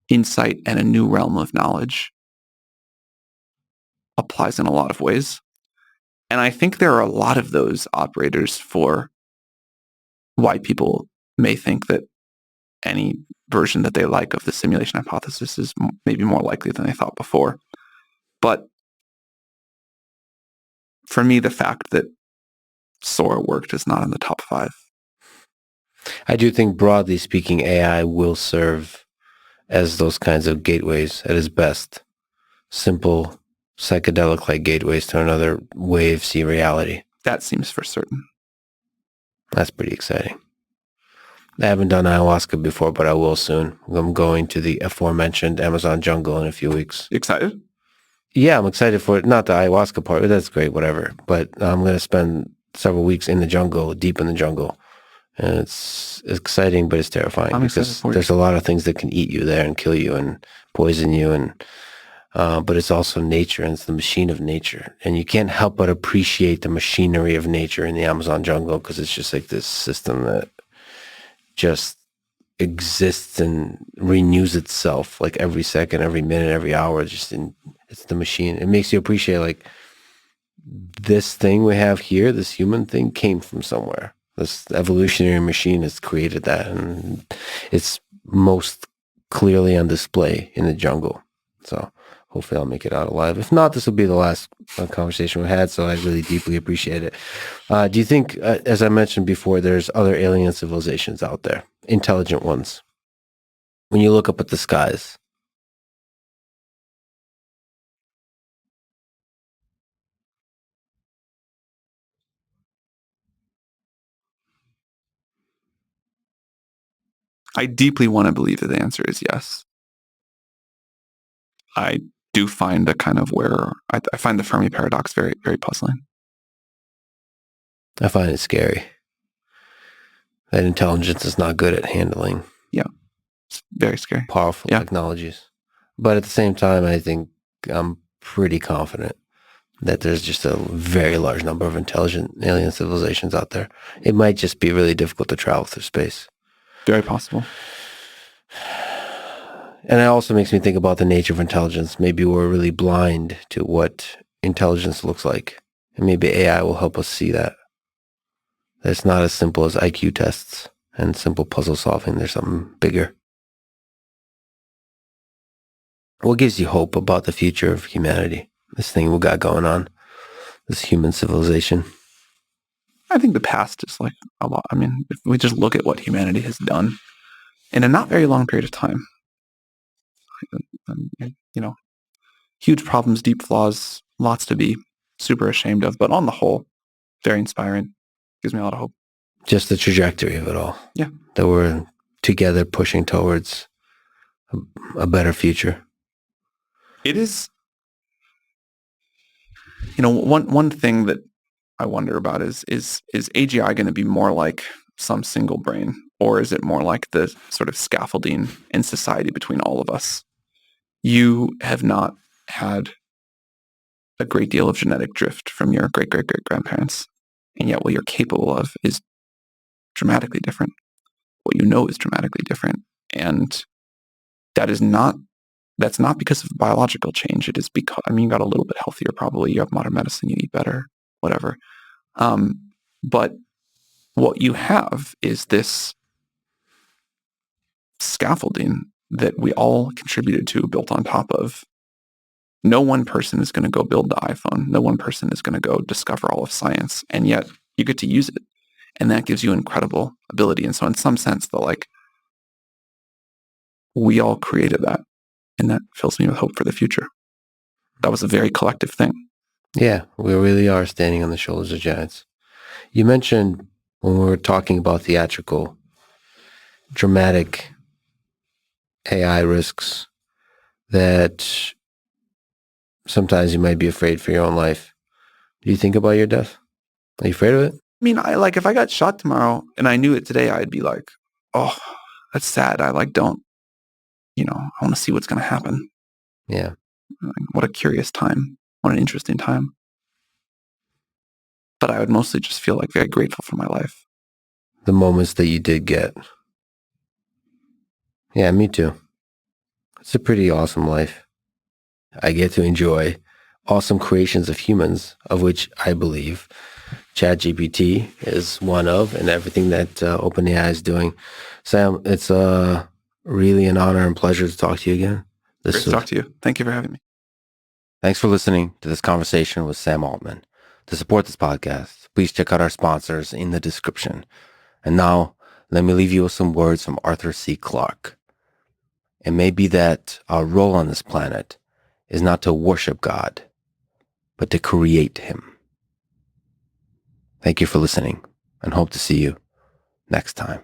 insight and a new realm of knowledge applies in a lot of ways. And I think there are a lot of those operators for why people may think that any version that they like of the simulation hypothesis is maybe more likely than they thought before. But for me, the fact that Sora worked is not in the top 5. I do think, broadly speaking, AI will serve as those kinds of gateways at its best. Simple, psychedelic-like gateways to another way of seeing reality. That seems for certain. That's pretty exciting. I haven't done ayahuasca before, but I will soon. I'm going to the aforementioned Amazon jungle in a few weeks. You excited? Yeah, I'm excited for it. Not the ayahuasca part. That's great, whatever. But I'm going to spend several weeks in the jungle, deep in the jungle. And it's exciting, but it's terrifying because there's a lot of things that can eat you there and kill you and poison you. And but it's also nature, and it's the machine of nature. And you can't help but appreciate the machinery of nature in the Amazon jungle because it's just like this system that just exists and renews itself like every second, every minute, every hour. It's the machine. It makes you appreciate like this thing we have here, this human thing came from somewhere. This evolutionary machine has created that, and it's most clearly on display in the jungle. So hopefully I'll make it out alive. If not, this will be the last conversation we had, so I really deeply appreciate it. Do you think, as I mentioned before, there's other alien civilizations out there, intelligent ones? When you look up at the skies, I deeply want to believe that the answer is yes. I do find a kind of I find the Fermi paradox very, very puzzling. I find it scary that intelligence is not good at handling It's very scary. powerful technologies. But at the same time, I think I'm pretty confident that there's just a very large number of intelligent alien civilizations out there. It might just be really difficult to travel through space. Very possible. And it also makes me think about the nature of intelligence. Maybe we're really blind to what intelligence looks like. And maybe AI will help us see that. That it's not as simple as IQ tests and simple puzzle solving. There's something bigger. What gives you hope about the future of humanity? This thing we got going on, this human civilization. I think the past is like a lot. I mean, if we just look at what humanity has done in a not very long period of time, huge problems, deep flaws, lots to be super ashamed of, but on the whole, very inspiring. Gives me a lot of hope. Just the trajectory of it all. Yeah. That we're together pushing towards a better future. It is, one thing that I wonder about is AGI going to be more like some single brain, or is it more like the sort of scaffolding in society between all of us? You have not had a great deal of genetic drift from your great-great-great-grandparents, and yet what you're capable of is dramatically different. What you know is dramatically different, and that's not because of biological change. It is because, you got a little bit healthier probably. You have modern medicine, you eat better, whatever. But what you have is this scaffolding that we all contributed to, built on top of. No one person is going to go build the iPhone. No one person is going to go discover all of science. And yet you get to use it. And that gives you incredible ability. And so in some sense, we all created that. And that fills me with hope for the future. That was a very collective thing. Yeah, we really are standing on the shoulders of giants. You mentioned when we were talking about theatrical, dramatic AI risks that sometimes you might be afraid for your own life. Do you think about your death? Are you afraid of it? If I got shot tomorrow and I knew it today, I'd be like, oh, that's sad. I don't, I want to see what's going to happen. Yeah. What a curious time. What an interesting time. But I would mostly just feel very grateful for my life. The moments that you did get. Yeah, me too. It's a pretty awesome life. I get to enjoy awesome creations of humans, of which I believe ChatGPT is one of, and everything that OpenAI is doing. Sam, it's really an honor and pleasure to talk to you again. Great to talk to you. Thank you for having me. Thanks for listening to this conversation with Sam Altman. To support this podcast, please check out our sponsors in the description. And now, let me leave you with some words from Arthur C. Clarke. It may be that our role on this planet is not to worship God, but to create him. Thank you for listening, and hope to see you next time.